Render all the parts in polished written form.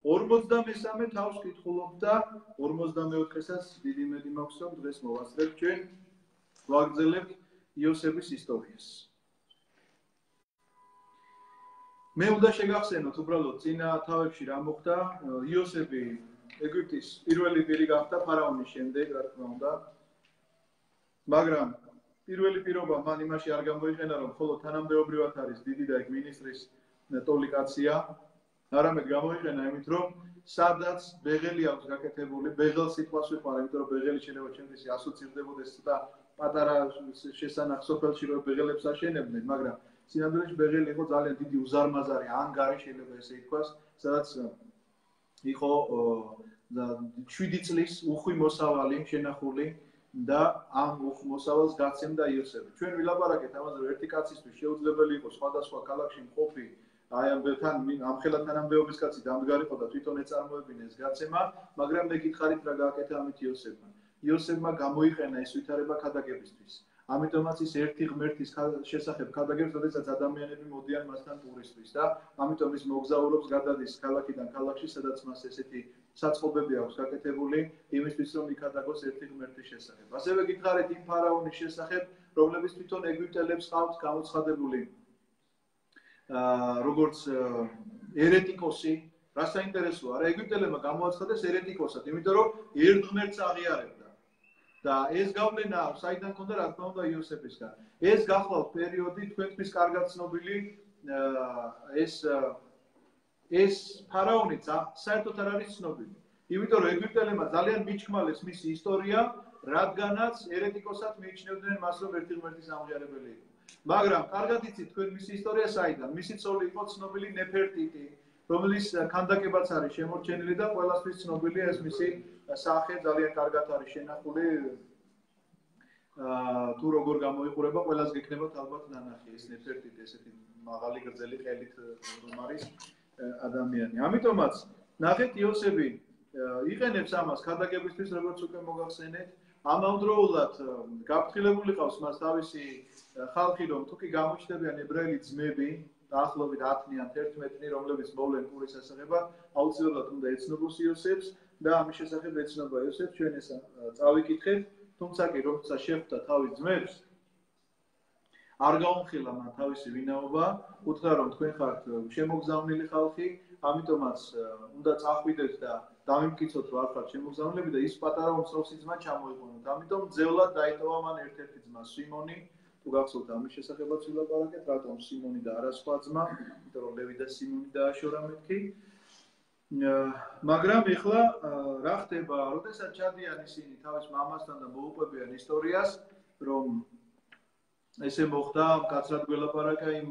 43 თავს კითხულობ და 44-საც დიდი იმედი მაქვს, რომ დღეს მოვასწრებთ ჩვენ ვაგრძელებთ იოსების ისტორიას. მე უნდა შეგახსენოთ უბრალოდ წინა თავებში რა მოხდა. იოსები ეგვიპტის პირველი პირი გახდა ფარაონის შემდეგ, რა თქმა უნდა. მაგრამ პირველი პირობა მან იმაში არ გამოიყენა, რომ მხოლოდ თანამდებობრივად არის დიდი და ეგ მინისტრის ტოლიკაცია. არამედ გამოიყენა იმით, რომ სადაც ბეღელი აქვს გაკეთებული, ბეღელს სიტყვას ვიყავ, იმიტომ რომ ბეღელი შეიძლება ჩემთვის ასოცირდებოდეს და პატარა შესანახ სოფელში რომ ბეღელებს აშენებდნენ, მაგრამ სინამდვილეში ბეღელი იყო ძალიან დიდი უზარმაზარი ანგარი, შეიძლება ესე ითქვას, სადაც იყო 7 წლის უხვი მოსავალი შენახული და ამ უხვ მოსავალს გაცემდა იოსები. ჩვენ ვილაპარაკეთ ამაზე, რომ ერთი კაცისთვის შეუძლებელი იყო სხვადასხვა ქალაქში მყოფი აი ამ ხელად თანამდებობის კაცი დამდგარიყო და თვითონ ეწარმოებინეს გაცემა, მაგრამ მე გითხარით რა გააკეთა ამით იოსებმა. იოსებმა გამოიყენა ეს ვითარება ქადაგებისთვის. ამიტომაც ის ერთი ღმერთის შესახებ ქადაგებს, როდესაც ადამიანები მოდიან მასთან ტურისთვის და ამიტომ ის მოგზაურობს გადადის ქალაქიდან ქალაქში, სადაც მას ესეთი საწყობები აქვს გაკეთებული იმისთვის, რომ იქადაგოს ერთი ღმერთის შესახებ. ასევე გითხარით იმ ფარაონის შესახებ, რომლებიც თვითონ ეგვიპტელებს ყავთ გამოცხადებული როგორც ერეტიკოსი, რა საინტერესოა, რა ეგვიპტელებმა გამოაცხადეს ერეტიკოსად, იმიტომ რომ ერთ ღმერთს აღიარებდა. და ეს გავლენა საიდან ქონდა, რა თქმა უნდა, იოსებისგან. ეს გახლავთ პერიოდი თქვენთვის კარგად ცნობილი ეს ფარაონი საერთოდ არ არის ცნობილი. იმიტომ რომ ეგვიპტელებმა ძალიან მიჩქმალეს მისი ისტორია, რადგანაც ერეტიკოსად მიიჩნევდნენ მას, რომ ერთი ღმერთის ამღიარებელი იყო. მაგრამ კარგად იცით თქვენ მისი ისტორია საიდან? მისი ცოლი იყო ცნობილი ნეფერტიტი, რომლის ქანდაკებაც არის შემორჩენილი და ყველასთვის ცნობილია ეს მისი სახე ძალიან კარგად არის შენახული. თუ როგორ გამოიყურება, ყველას გეკნებათ ალბათ ნანახი ეს ნეფერტიტი, ესეთი მაღალი გრძელი ყელით რომ არის ადამიანი. ამიტომაც ნახეთ იოსები იყენებს ამას ქადაგებისთვის, როგორც უკვე მოგახსენეთ. ამავდროულად გაფრთხილებული ყავს მას თავისი ხალხი, რომ თუ კი გამოჩნდებიან ებრაელი ძმები, დაახლოებით 10-ნი ან 11-ნი, რომლებიც მოვლენ პურის შესახებად, აუცილებლად უნდა ეცნობოს იოსებს და ამის შესახებ ეცნობა იოსებს. ჩვენ ეს წავიკითხეთ, თუმცა კი როცა შეხვდა თავის ძმებს, არ გაუმხილა მან თავისი ვინაობა, უთხრა რომ თქვენ ხართ შემოგზავნილი ხალხი, ამიტომაც უნდა წახვიდეთ და დამიმტკიცოთ რომ არ ხართ შემოგზავნილები და ის პატარა უმცროსი ძმა ჩამოიყვანოთ. ამიტომ ძევლად დაიტოვა მან ერთ-ერთი ძმა სიმონი. თუ გახსოვთ ამის შესახებაც ვილაპარაკეთ, რატომ სიმონი და არა სხვა ძმა, იმიტომ რომ ლევი და სიმონი დააშორა მეთქი. მაგრამ ეხლა რა ხდება, როდესაც ჩადიან ისინი თავის მამასთან და მოუყვებიან ისტორიას, რომ ესე მოხდა, მკაცრად გველაპარაკა იმ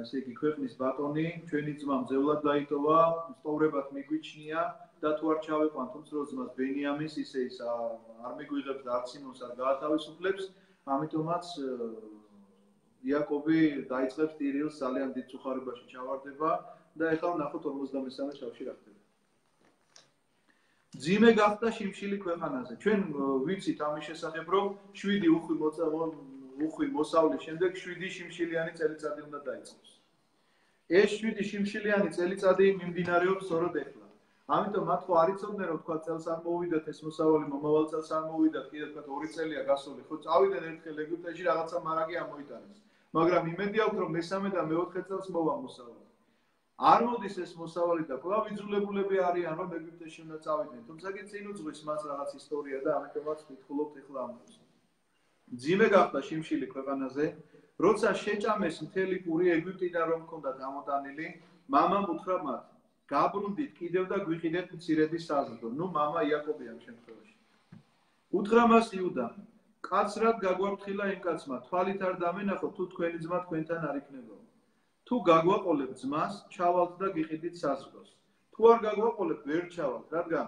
ესე იგი ქვეყნის ბატონი, ჩვენი ძმა მძევლად დაიტოვა, სტოვრებად მიგვიჩნია და თუ არ ჩავიყვანთ უმცროს ძმას ბენიამინს, ისე ის არ მიგვიღებს და არც სიმონს არ გაათავისუფლებს. ამიტომაც იაკობი დაიწყებს ტირილს ძალიან დიდ წუხარებაში ჩავარდება და ეხლა ვნახოთ 53 თავში რა ხდება. ძიმე გახდა შიმშილი ქვეყანაზე. ჩვენ ვიცით ამის შესახებ, რომ 7 უხვი მოსავლის შემდეგ 7 შიმშილიანი წელიწადი უნდა დაიწყოს. ეს 7 შიმშილიანი წელიწადი მიმდინარეობს სწორედ ეხლა. ამიტომ მათ ხო არ იცოდნენ რომ თქვა წელს არ მოვიდათ ეს მოსავალი, მომავალ წელს არ მოვიდათ, კიდე თქვა 2 წელია გასული, ხო წავიდნენ ერთხელ ეგვიპტეში რაღაცა მარაგი ამოიტანეს. მაგრამ იმედი აქვს რომ მესამე და მეოთხე წელს მოვა მოსავალი. არ მოდის ეს მოსავალი და კვლავ იძულებულები არიან რომ ეგვიპტეში უნდა წავიდნენ. თუმცა კი წინ უძღვის მას რაღაც ისტორია და ამიტომაც ვკითხულობთ ეხლა ამ დროს. ძიმე გახდა შიმშილი ქვეყანაზე, როცა შეჭამეს მთელი პური ეგვიპტიდან რომ ჰქონდათ ამოტანილი, მამამ უთხრა მათ გაბრუნდით კიდევ და გვიყიდეთ მცირედი საზრდო. ნუ მამა იაკობია ამ შემთხვევაში. უთხრა მას იუდამ, კაცრად გაგვაფრთხილა იმ კაცმა, თვალით არ დამენახოთ თუ თქვენი ძმა თქვენთან არ იქნებაო. თუ გაგვაყოლებ ძმას, ჩავალთ და გიყიდით საზრდოს. თუ არ გაგვაყოლებ, ვერ ჩავალთ, რადგან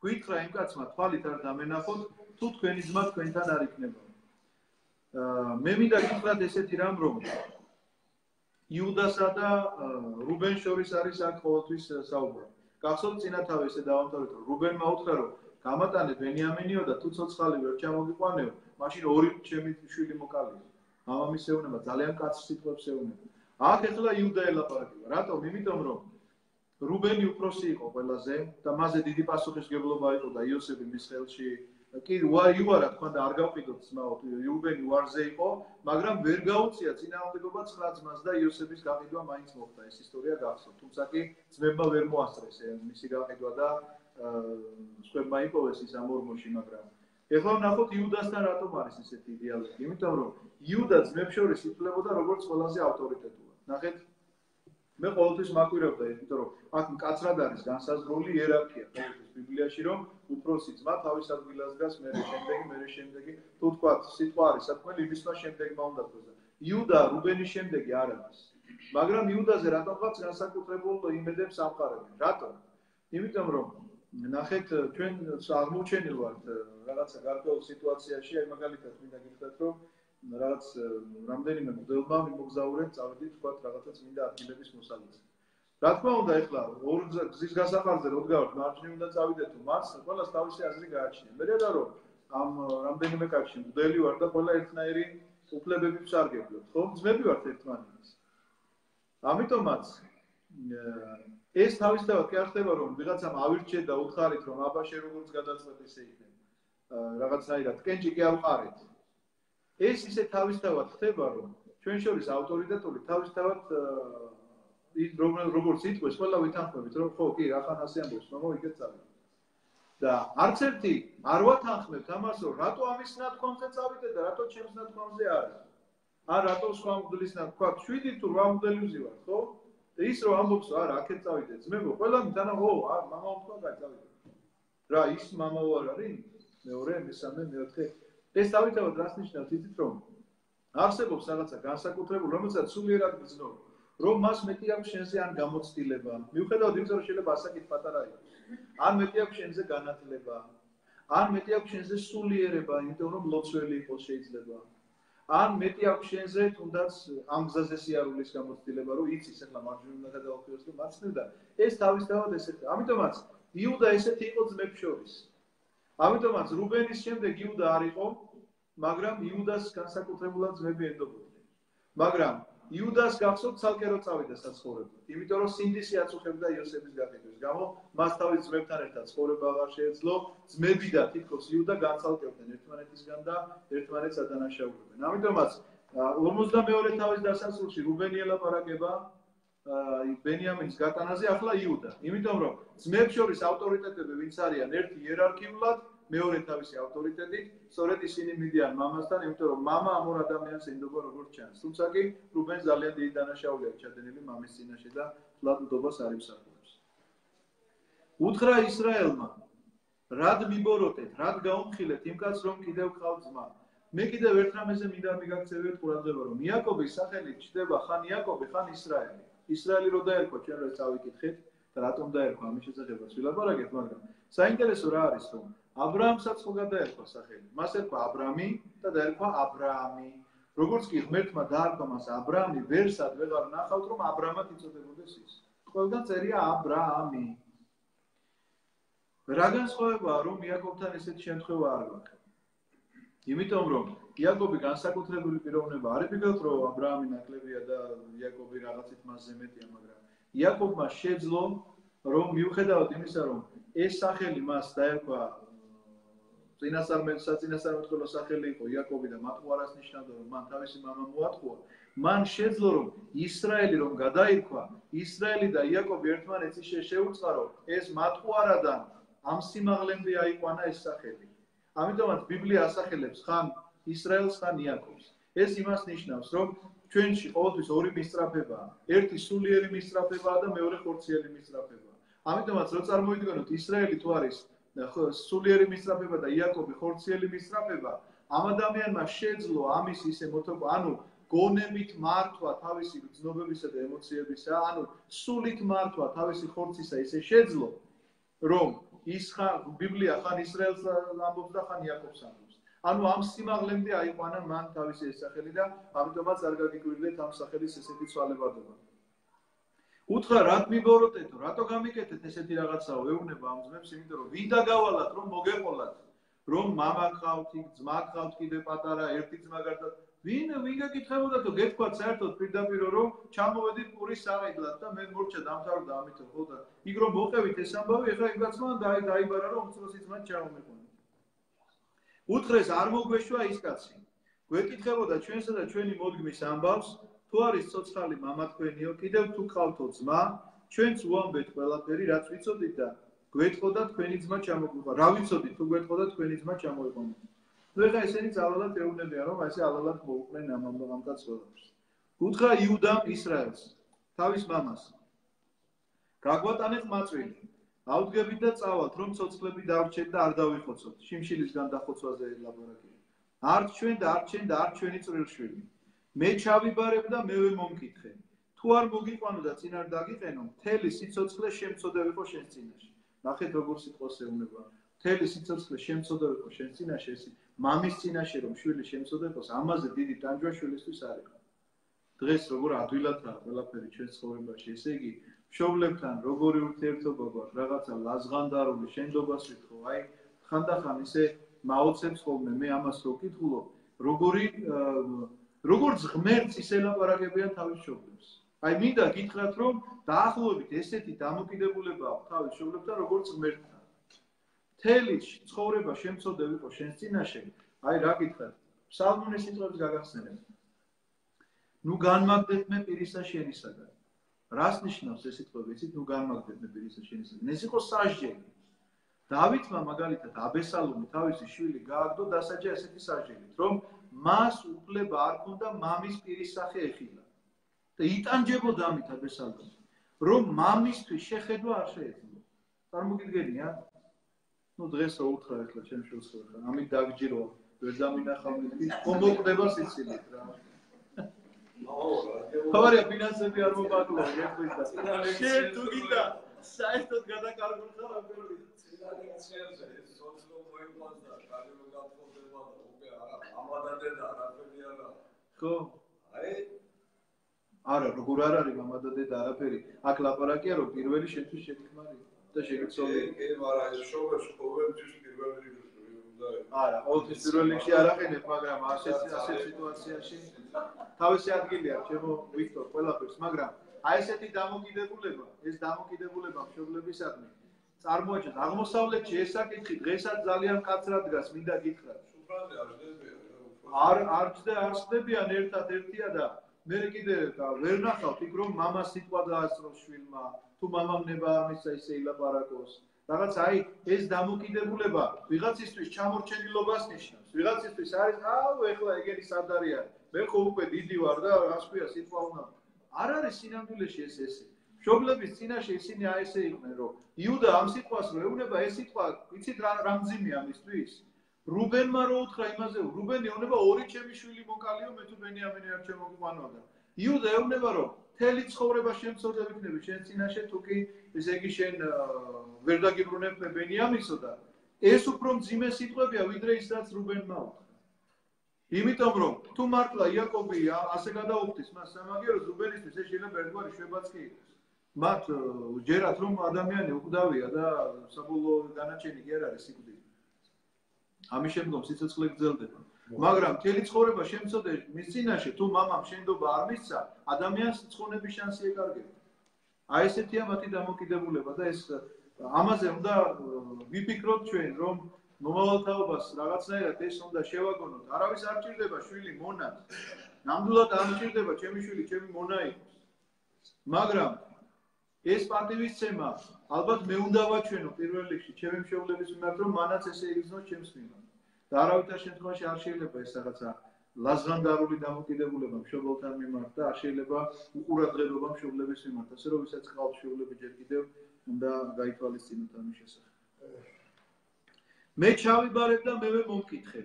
გითხრა იმ კაცმა, თვალით არ დამენახოთ თუ თქვენი ძმა თქვენთან არ იქნებაო. მე მინდა გითხრათ ესეთი რამ, რომ იუდასა და რუბენს შორის არის აქ ყოველთვის საუბარი. გახსოვთ წინათავე ესე დავამთავრეთ, რომ რუბენმა უთხრა, რომ გამატანე ბენიამინიო და თუ ცოცხალი ვერ ჩამოგიყვანეო, მაშინ 2 ჩემი შვილი მოკალიო. მამამის ეუბნება, ძალიან კაც სიტყვებს ეუბნება. აქ ეხლა იუდა ელაპარაკება. რატომ? იმიტომ რომ რუბენი უფროსი იყო ყველაზე და მასზე დიდი პასუხისმგებლობა იყო და იოსები მის ხელში კი უარა თქვა და არ გავყიდოთ ძმაო რუბენი უარზე იყო მაგრამ ვერ გაუწია წინააღმდეგობა 9 ძმას და იოსების გაყიდვა მაინც მოხდა ეს ისტორია გახსოვთ თუმცა კი ძმებმა ვერ მოასწრეს მისი გაყიდვა და სხვებმა იპოვეს ის ამ ორმოში მაგრამ ეხლა ვნახოთ იუდასთან რატომ არის ესეთი დიალოგი იმიტომ რომ იუდა ძმებს შორის ითვლებოდა როგორც ყველაზე ავტორიტეტულად ნახეთ მე ყოველთვის მაკვირებდა იმიტომ რომ აქ მკაცრად არის განსაზღვრული იერარქია ყოველთვის ბიბლიაში რომ უფროსი ძმა თავის ადგილას დგას მე შემდეგი თუ თქვა სიტყვა არის საკმელი იმისმა შემდეგმა უნდა თქვას იუდა რუბენის შემდეგი არ არის მაგრამ იუდაზე რატომღაც განსაკუთრებულ იმედებს ამყარებენ რატომ იმიტომ რომ ნახეთ ჩვენ აღმოჩენილ ვართ რაღაცა გარკვეულ სიტუაციაში აი მაგალითად მინდა გითხრათ რომ რაც რამდენიმე მღვდელმა მიმოგზაურეთ წავედით თქვათ რაღაცა წმინდა ადგილების მოსალოდზე. რა თქმა უნდა ეხლა ორ გზის გასაყარზე რო დგავართ მარჯვნივ უნდა წავიდეთ თუ მას ყველას თავისი აზრი გააჩნია. მე რა რომ ამ რამდენიმე კაცი მღვდელი ვარ და ყველა ერთნაირი უფლებები ვსარგებლობ. ხო ძმები ვართ ერთმანეთის. ამიტომაც ეს თავისთავად კი არ ხდება რომ ვიღაცამ ავირჩიეთ და უთხარით რომ აბა შე როგორც გადაწყვეტ ესე იქნება. რაღაცნაირად კენჭი კი არ ვყარით. ეს ისე თავისთავად ხდება რომ ჩვენ შორის ავტორიტეტული თავისთავად როგორც იტყვის ყველა ვითანხმებით რომ ხო კი რახან ასე ამბობს მომო იქეთ წავიდეთ და არც ერთი არ ვათანხმებთ ამას რომ რატო ამის ნათქვამზე წავიდეთ და რატო ჩემს ნათქვამზე არა ან რატო სხვა მღვდლის თქვა 7 თუ 8 მღვდელი ვზივართ ხო და ის რომ ამბობს არა აქეთ წავიდეთ ძმებო ყველამ თანა ხო მამა თქვა წავიდეთ რა ის მამა ვარ არის მეორე მესამე მეოთხე ეს თავისთავად რას ნიშნავს იცით რომ არსებობს რაღაცა განსაკუთრებული რომელსაც სულიერად გრძნობს რომ მას მეტი აქვს შენზე ან გამოცდილება მიუხედავად იმისა რომ შეიძლება ასაკით პატარა იყოს ან მეტი აქვს შენზე განათლება ან მეტი აქვს შენზე სულიერება იმიტომ რომ ლოცველი იყოს შეიძლება ან მეტი აქვს შენზე თუნდაც ამ გზაზე სიარულის გამოცდილება რომ იცის ახლა მარჯვნივ უნდა გადავხიოს და მარცხნივ ეს თავისთავად ესეთი ამიტომაც იუდა ესეთი იყო ძმებს შორის ამიტომაც რუბენის შემდეგ იუდა არ იყო, მაგრამ იუდას განსაკუთრებულად ძმები ენდობოდნენ. მაგრამ იუდას გახსოვთ ცალკე რო წავიდა საცხოვრებლად. იმიტომ რომ სინდისი აწუხებდა იოსების გაყიდვის გამო, მას თავის ძმებთან ერთად ცხოვრება აღარ შეეძლო, ძმები და თითქოს იუდა განცალკევდნენ ერთმანეთისგან და ერთმანეთს ადანაშაულებდნენ. ამიტომაც 52 თავის დასასრულში რუბენი ელაპარაკება ბენიამინის გატანაზე ახლა იუდა. იმიტომ რომ ძმებს შორის ავტორიტეტები ვინც არიან ერთი იერარქიულად, მეორე თავისი ავტორიტეტით, სწორედ ისინი მიდიან მამასთან, იმიტომ რომ მამა ამ ორ ადამიანს ენდობა როგორც ჩანს. თუმცა კი რუბენს ძალიან დიდი დანაშაული აქვს ჩადენილი მამის წინაშე და ფლად ნდობას არ იმსახურებს. უთხრა ისრაელმა, რად მიბოროტეთ, რად გაუმხილეთ იმ კაცს რომ კიდევ ყავთ ძმა. მე კიდევ ერთ რამეზე მინდა მიგაქცევიოთ ყურადღება რომ იაკობის სახელით ჩდება ხან იაკობი, ხან ისრაელი. ისრაელი რო დაერქვა ჩვენ რა წავიკითხეთ და რატომ დაერქვა ამის შესახებაც ვილაპარაკეთ მაგრამ საინტერესო რა არის რომ აბრაამსაც ხო გადაერქვა სახელი მას ერქვა აბრამი და დაერქვა აბრაამი როგორც კი ღმერთმა დაარქვა მას აბრამი ვერსად ვეღარ ნახავთ რომ აბრამად იწოდებოდეს ის ყველგან წერია აბრაამი რა განსხვავებაა რომ იაკობთან ესეთი შემთხვევა არ გვაქვს იმიტომ რომ იაკობი განსაკუთრებული პიროვნება არ იფიქროთ რომ აბრაამი ნაკლებია და იაკობი რაღაცით მასზე მეტია მაგრამ იაკობმა შეძლო რომ მიუხედავად იმისა რომ ეს სახელი მას დაერქვა წინასწარმეტყველო სახელი იყო იაკობი და მატყუარას ნიშნავდა რომ მან თავისი მამა მოატყუა მან შეძლო რომ ისრაელი რომ გადაირქვა ისრაელი და იაკობი ერთმანეთს შეუწყარო ეს მატყუარადან ამ სიმაღლემდე აიყვანა ეს სახელი ამიტომაც ბიბლია ასახელებს ხან ისრაელს ხან იაკობს. ეს იმას ნიშნავს, რომ ჩვენში ყოველთვის ორი მისწრაფებაა. ერთი სულიერი მისწრაფებაა და მეორე ხორციელი მისწრაფებაა. ამიტომაც რო წარმოვიდგინოთ ისრაელი თუ არის სულიერი მისწრაფება და იაკობი ხორციელი მისწრაფება, ამ ადამიანმა შეძლო ამის ისე მოთხოვა, ანუ გონებით მართვა თავისი გრძნობებისა და ემოციებისა, ანუ სულით მართვა თავისი ხორცისა ისე შეძლო, რომ ის ბიბლია ხან ისრაელს ამბობს და ხან იაკობს ამბობს. ანუ ამ სიმაღლემდე აიყვანა მან თავისი ეს სახელი და ამიტომაც არ გაგიკვირდეთ ამ სახელის ესეთი ცვალებადობა. უთხრა რად მიბოროტეთო, რატო გამიკეთეთ ესეთი რაღაცაო, ეუბნება ამ ძმებს, იმიტომ რომ ვინ დაგავალათ რომ მოგეყოლათ, რომ მამა გყავთ, ძმა გყავთ კიდე პატარა, ერთი ძმა გარდა ვინ გეკითხებოდა თუ გეთქვათ საერთოდ პირდაპირ რომ ჩამოვედით პურის საყიდლად და მე მორჩა დამთავრდა ამიტომ ხო და იქ რომ მოყევით ეს ამბავი ეხლა იმ გაცმა დაიბარა რომ უმცროსი ძმა ჩამომეყონა. უთხრეს არ მოგვეშვა ის კაცი. გვეკითხებოდა ჩვენსა და ჩვენი მოდგმის ამბავს თუ არის ცოცხალი მამა თქვენიო კიდევ თუ ყავთო ძმა ჩვენც უამბეთ ყველაფერი რაც ვიცოდით და გვეთყოდა თქვენი ძმა ჩამოგვიყვა. რა ვიცოდით თუ გვეთყოდა თქვენი ძმა ჩამოეყონა. ნუ ეხლა ესენი ძალადად ეუბნებიან რომ ესე ალალად მოუყვნენ ამ კაც ყველაფერს. უთხრა იუდამ ისრაელს თავის მამას. გაგვატანეთ მაწვილი. ავდგებით და წავალთ რომ ცოცხლები დავრჩეთ და არ დავიხოცოთ. შიმშილისგან დახოცვაზე ლაბორატორია. არც ჩვენ და არც ჩვენ და არც ჩვენი წვრილშვილი. მე ჩავიბარებ და მევე მომკითხე. თუ არ მოგიყვანო და წინ არ დაგიყენო, მთელი სიცოცხლე შემწოდევიყო შენ წინაშე. ნახეთ როგორ სიტყვას ეუბნება. მთელი სიცოცხლე შემწოდევიყო შენ წინაშე, ეს მამის წინაშე რომ შვილი შემწოდეყოს, ამაზე დიდი ტანჯვა შვილისთვის არ იყო. დღეს როგორ ადვილადაა ყველაფერი ჩვენ ცხოვრებაში, ესე იგი მშობლებთან როგორი ურთიერთობა გვაქვს, რაღაცა ლაზღანდარული შენდობას ვითხოვ, აი ხანდახან ისე მაოცებს ხოლმე მე ამას რო ვკითხულობ, როგორც ღმერთს ის ელაპარაკებიან თავის მშობლებს. აი მინდა გითხრათ რომ დაახლოებით ესეთი დამოკიდებულება აქვს თავის მშობლებთან როგორც ღმერთთან. მთელი ცხოვრება შემწოდევიყო შენს წინაშე, აი რა გითხრათ, ფსალმონის სიტყვებს გაგახსენებ. ნუ განმაგდეთ მე პირისა შენისაგან. რას ნიშნავს ეს სიტყვები, იცით, ნუ განმაგდეთ მე პირისა შენისაგან. ეს იყო სასჯელი. დავითმა მაგალითად აბესალომი თავისი შვილი გააგდო დასაჯა ესეთი სასჯელით, რომ მას უფლება არ ჰქონდა მამის პირის სახე ეხილა. და იტანჯებოდა ამით აბესალომი, რომ მამისთვის შეხედვა არ შეეძლო. წარმოგიდგენია? ნუ დღეს რა უთხრა ეხლა ჩემს შვილს ხო, ამით დაგჯირო, ვერ დამინახავ მითი, მომოკვდება სიცილით რა. ხარია ფინანსები არ მოგაკლო, გეტყვის და შენ თუ გინდა საერთოდ გადაკარგულ ხარ ამ პერიოდში. წინააღმდეგ სოციალურ მოიყვანს და კარიერა გაფორმდება და უკვე ამადადედა არაფერი არა. ხო? აი არა, როგორ არ არის მამადადედა არაფერი. აქ ლაპარაკია რომ პირველი შენთვის შეგიხმარია და შეგიცოლი. კი, მაგრამ ეს შოუს ყოველთვის პირველი რიგში უნდა არა, ყოველთვის პირველ რიგში არ აყენებ, მაგრამ ასეთ სიტუაციაში თავისი ადგილი აქვს, ჩემო ვიქტორ, ყველაფერს, მაგრამ აი ესეთი დამოკიდებულება, ეს დამოკიდებულება მშობლებისადმი წარმოაჩენს აღმოსავლეთში ეს საკითხი დღესაც ძალიან მკაცრად დგას, მინდა გითხრათ. სუფრაზე არ ჩდებიან ერთად-ერთია და მე კიდე ვერ ნახავთ იქ რომ მამას სიტყვა დაასწროს შვილმა, თუ მამამ ნება არ მისცა ისე ილაპარაკოს. რაღაც აი ეს დამოკიდებულება ვიღაცისთვის ჩამორჩენილობას ნიშნავს. ვიღაცისთვის არის, აუ ეხლა ეგენი სადარია. მე ხო უკვე დიდი ვარ და რას ქვია სიტყვა უნდა. არ არის სინამდვილეში ესე. მშობლების წინაშე ისინი აი ესე იყვნენ, რომ იუდა ამ სიტყვას რო ეუბნება, ეს სიტყვა, იცით რა მძიმეა ამისთვის? რუბენმა რო უთხრა იმაზე, რუბენი ეუბნება ორი ჩემი შვილი მოკალიო, მე თუ ბენიამინი არ ჩემოგიყვანო და იუდა ეუბნება, რომ მთელი ცხოვრება შემწოდე ვიქნები შენ წინაშე, თუ კი ესე იგი შენ ვერ დაგიბრუნებ ბენიამინსო და ეს უფრო მძიმე სიტყვებია, ვიდრე ის რაც რუბენმა უთხრა. იმიტომ რომ თუ მართლა იაკობი ასე გადაუხდის მას სამაგიეროს რუბენისთვის ეს შეიძლება ერთგვარი შვებაც კი იყოს. მათ ჯერათ რომ ადამიანი უკვდავია და საბოლოო განაჩენი კი არ არის სიკვდილი. ამის შემდგომ სიცოცხლე გრძელდება. მაგრამ მთელი ცხოვრება შემწოდე მის წინაშე თუ მამამ შენდობა არ მისცა, ადამიანს ცხონების შანსი ეკარგება. აი ესეთია მათი დამოკიდებულება და ეს ამაზე უნდა ვიფიქროთ ჩვენ რომ მომავალთაობას რაღაცნაირად ეს უნდა შევაგონოთ. არავის არ ჭირდება შვილი მონად. ნამდვილად არ ჭირდება ჩემი შვილი, ჩემი მონა იყოს. მაგრამ ეს პატივისცემა ალბათ მე უნდა ვაჩვენო პირველ რიგში ჩემი მშობლების მიმართ, რომ მანაც ესე იგრძნოს ჩემს მიმართ. და არავითარ შემთხვევაში არ შეიძლება ეს რაღაცა ლაზღანდარული დამოკიდებულება მშობელთან მიმართ და არ შეიძლება უყურადღებობა მშობლების მიმართ. ასე რომ ვისაც ყავს მშობლები ჯერ კიდევ უნდა გაითვალისწინოთ ამის შესახებ. მე ჩავიბარებ და მევე მომკითხე.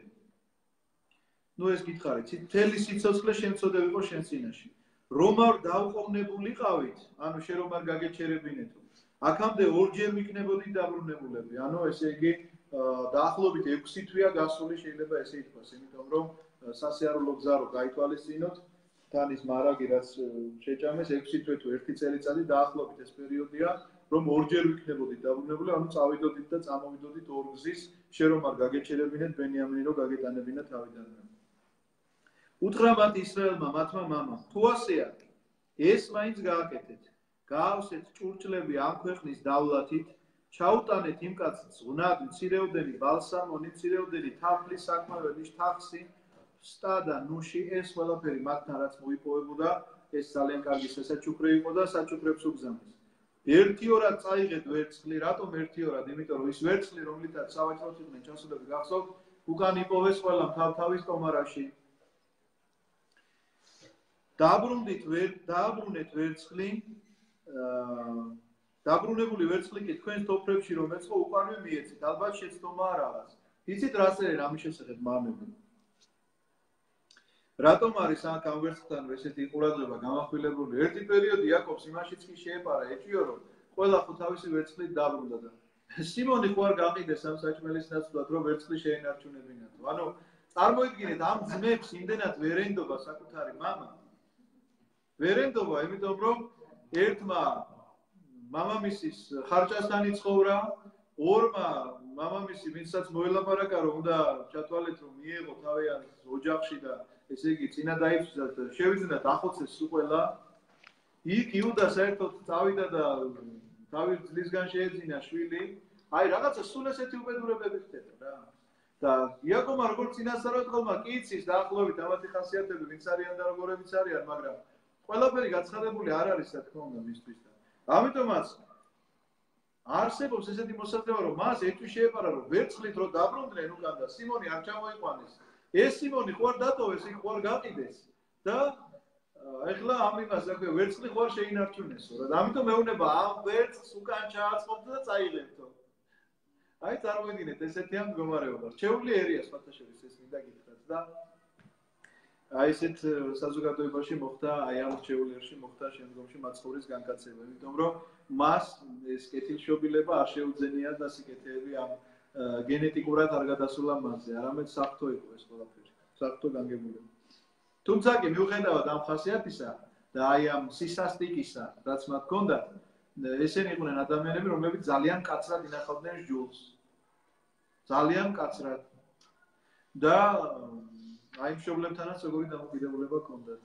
ნუ ეს გითხარით, მთელი სიცოცხლე შემწოდევიყო შენ წინაშე. რომ არ დაუყოვნებულიყავით, ანუ შენ რომ არ გაგეჩერებინეთო. აქამდე ორჯერ მიქნებოდით დაბრუნებულები. ანუ ესე იგი დაახლოებით 6 თვეა გასული შეიძლება ესე ითქვას, იმიტომ რომ სასიარულო გზა რო გაითვალისწინოთ, თან ის მარაგი რაც შეჭამეს 6 თვე თუ 1 წელიწადი დაახლოებით ეს პერიოდია, რომ ორჯერ ვიქნებოდით დაბრუნებული, ანუ წავიდოდით და წამოვიდოდით ორ გზის, შენ რომ არ გაგეჩერებინეთ ბენიამინი რო გაგეტანებინა თავიდანვე. უთხრა მათ ისრაელმა მათმა მამამ, თუ ასეა, ეს მაინც გააკეთეთ. გაავსეთ ჭურჭლები ამ ქვეყნის დავლათით, ჩაუტანეთ იმ კაცს ზღნად, მცირეოდენი ბალსამონი, მცირეოდენი თაფლის საკმაველი, შთახსი, სტა და ნუში, ეს ყველაფერი მათთან რაც მოიპოვებოდა, ეს ძალიან კარგი სასაჩუქრე იყო და საჩუქრებს უგზავნეს. ერთი ორად წაიღეთ ვერცხლი, რატომ ერთი ორად? იმიტომ რომ ის ვერცხლი, რომლითაც სავაჭროთ იყვნენ ჩასულები გახსოვთ, უკან იპოვეს ყველა თავთავის ტომარაში. დააბრუნეთ ვერცხლი, დაბრუნებული ვერცხლი კი თქვენს თოფრებში რომ ეწყო უკანვე მიეცით, ალბათ შეცდომა რაღაც. იცით რა წერენ ამის შესახებ მამები? რატომ არის ამ ვერცხლთან ესეთი ყურადღება გამახვილებული? ერთი პერიოდი იაკობს იმაშიც კი შეეპარა, ეჭვიო რომ ყველა ხო თავისი ვერცხლით დაბრუნდა და სიმონი ხო არ გაყიდეს ამ საჭმელის ნაცვლად, რომ ვერცხლი შეენარჩუნებინათო. ანუ წარმოიდგინეთ ამ ძმებს იმდენად ვერ ენდობა საკუთარი მამა. ვერ ენდობა, იმიტომ რომ ერთმა მამამისის ხარჭასთან იცხოვრა, ორმა მამამისი, ვინცაც მოელაპარაკა, რომ უნდა ჩათვალეთ, რომ მიეღო თავიანთ ოჯახში და ესე იგი წინა დაიცვათ, შევიძინათ ახოცეს ყველა. იქ იუდა საერთოდ წავიდა და თავის ძლისგან შეეძინა შვილი. აი რაღაცა სულ ესეთი უბედურებები ხდება რა. და იაკობმა როგორც წინასწარმეტყველმა კი იცის დაახლოებით ამათი ხასიათები, ვინც არიან და როგორებიც არიან, მაგრამ ყველაფერი გაცხადებული არ არის, რა თქმა უნდა, მისთვის და ამიტომაც არსებობს ესეთი მოსაზრება, რომ მას ეჭვი შეეპარა, რომ ვერცხლით რო დაბრუნდნენ უკან და სიმონი არ ჩამოიყვანეს. ეს სიმონი ხო არ დატოვეს, იქ ხო არ გაყიდეს და ეხლა ამ იმას აქვე ვერცხლი ხო არ შეინარჩუნესო რა. ამიტომ მეუბნება ამ ვერცხლს უკან ჩააწყობთ და წაიღებთო. აი წარმოიდგინეთ ესეთი ამ მდგომარეობა. რჩეული ერია სხვათა შორის ეს მინდა გითხრათ და აი ესეთ საზოგადოებაში მოხდა, აი ამ რჩეული ერში მოხდა შემდგომში მაცხოვრის განკაცება, იმიტომ რომ მას ეს კეთილშობილება არ შეუძენია და სიკეთეები ამ გენეტიკურად არ გადასულა მასზე, არამედ საფრთხო იყო ეს ყველაფერი, საფრთხო განგებულება. თუმცა კი მიუხედავად ამ ხასიათისა და აი ამ სისასტიკისა, რაც მათ ჰქონდათ, ესენი იყვნენ ადამიანები, რომლებიც ძალიან კაცრად ინახავდნენ ჯულს. ძალიან კაცრად. და აი მშობლებთანაც როგორი დამოკიდებულება ჰქონდათ.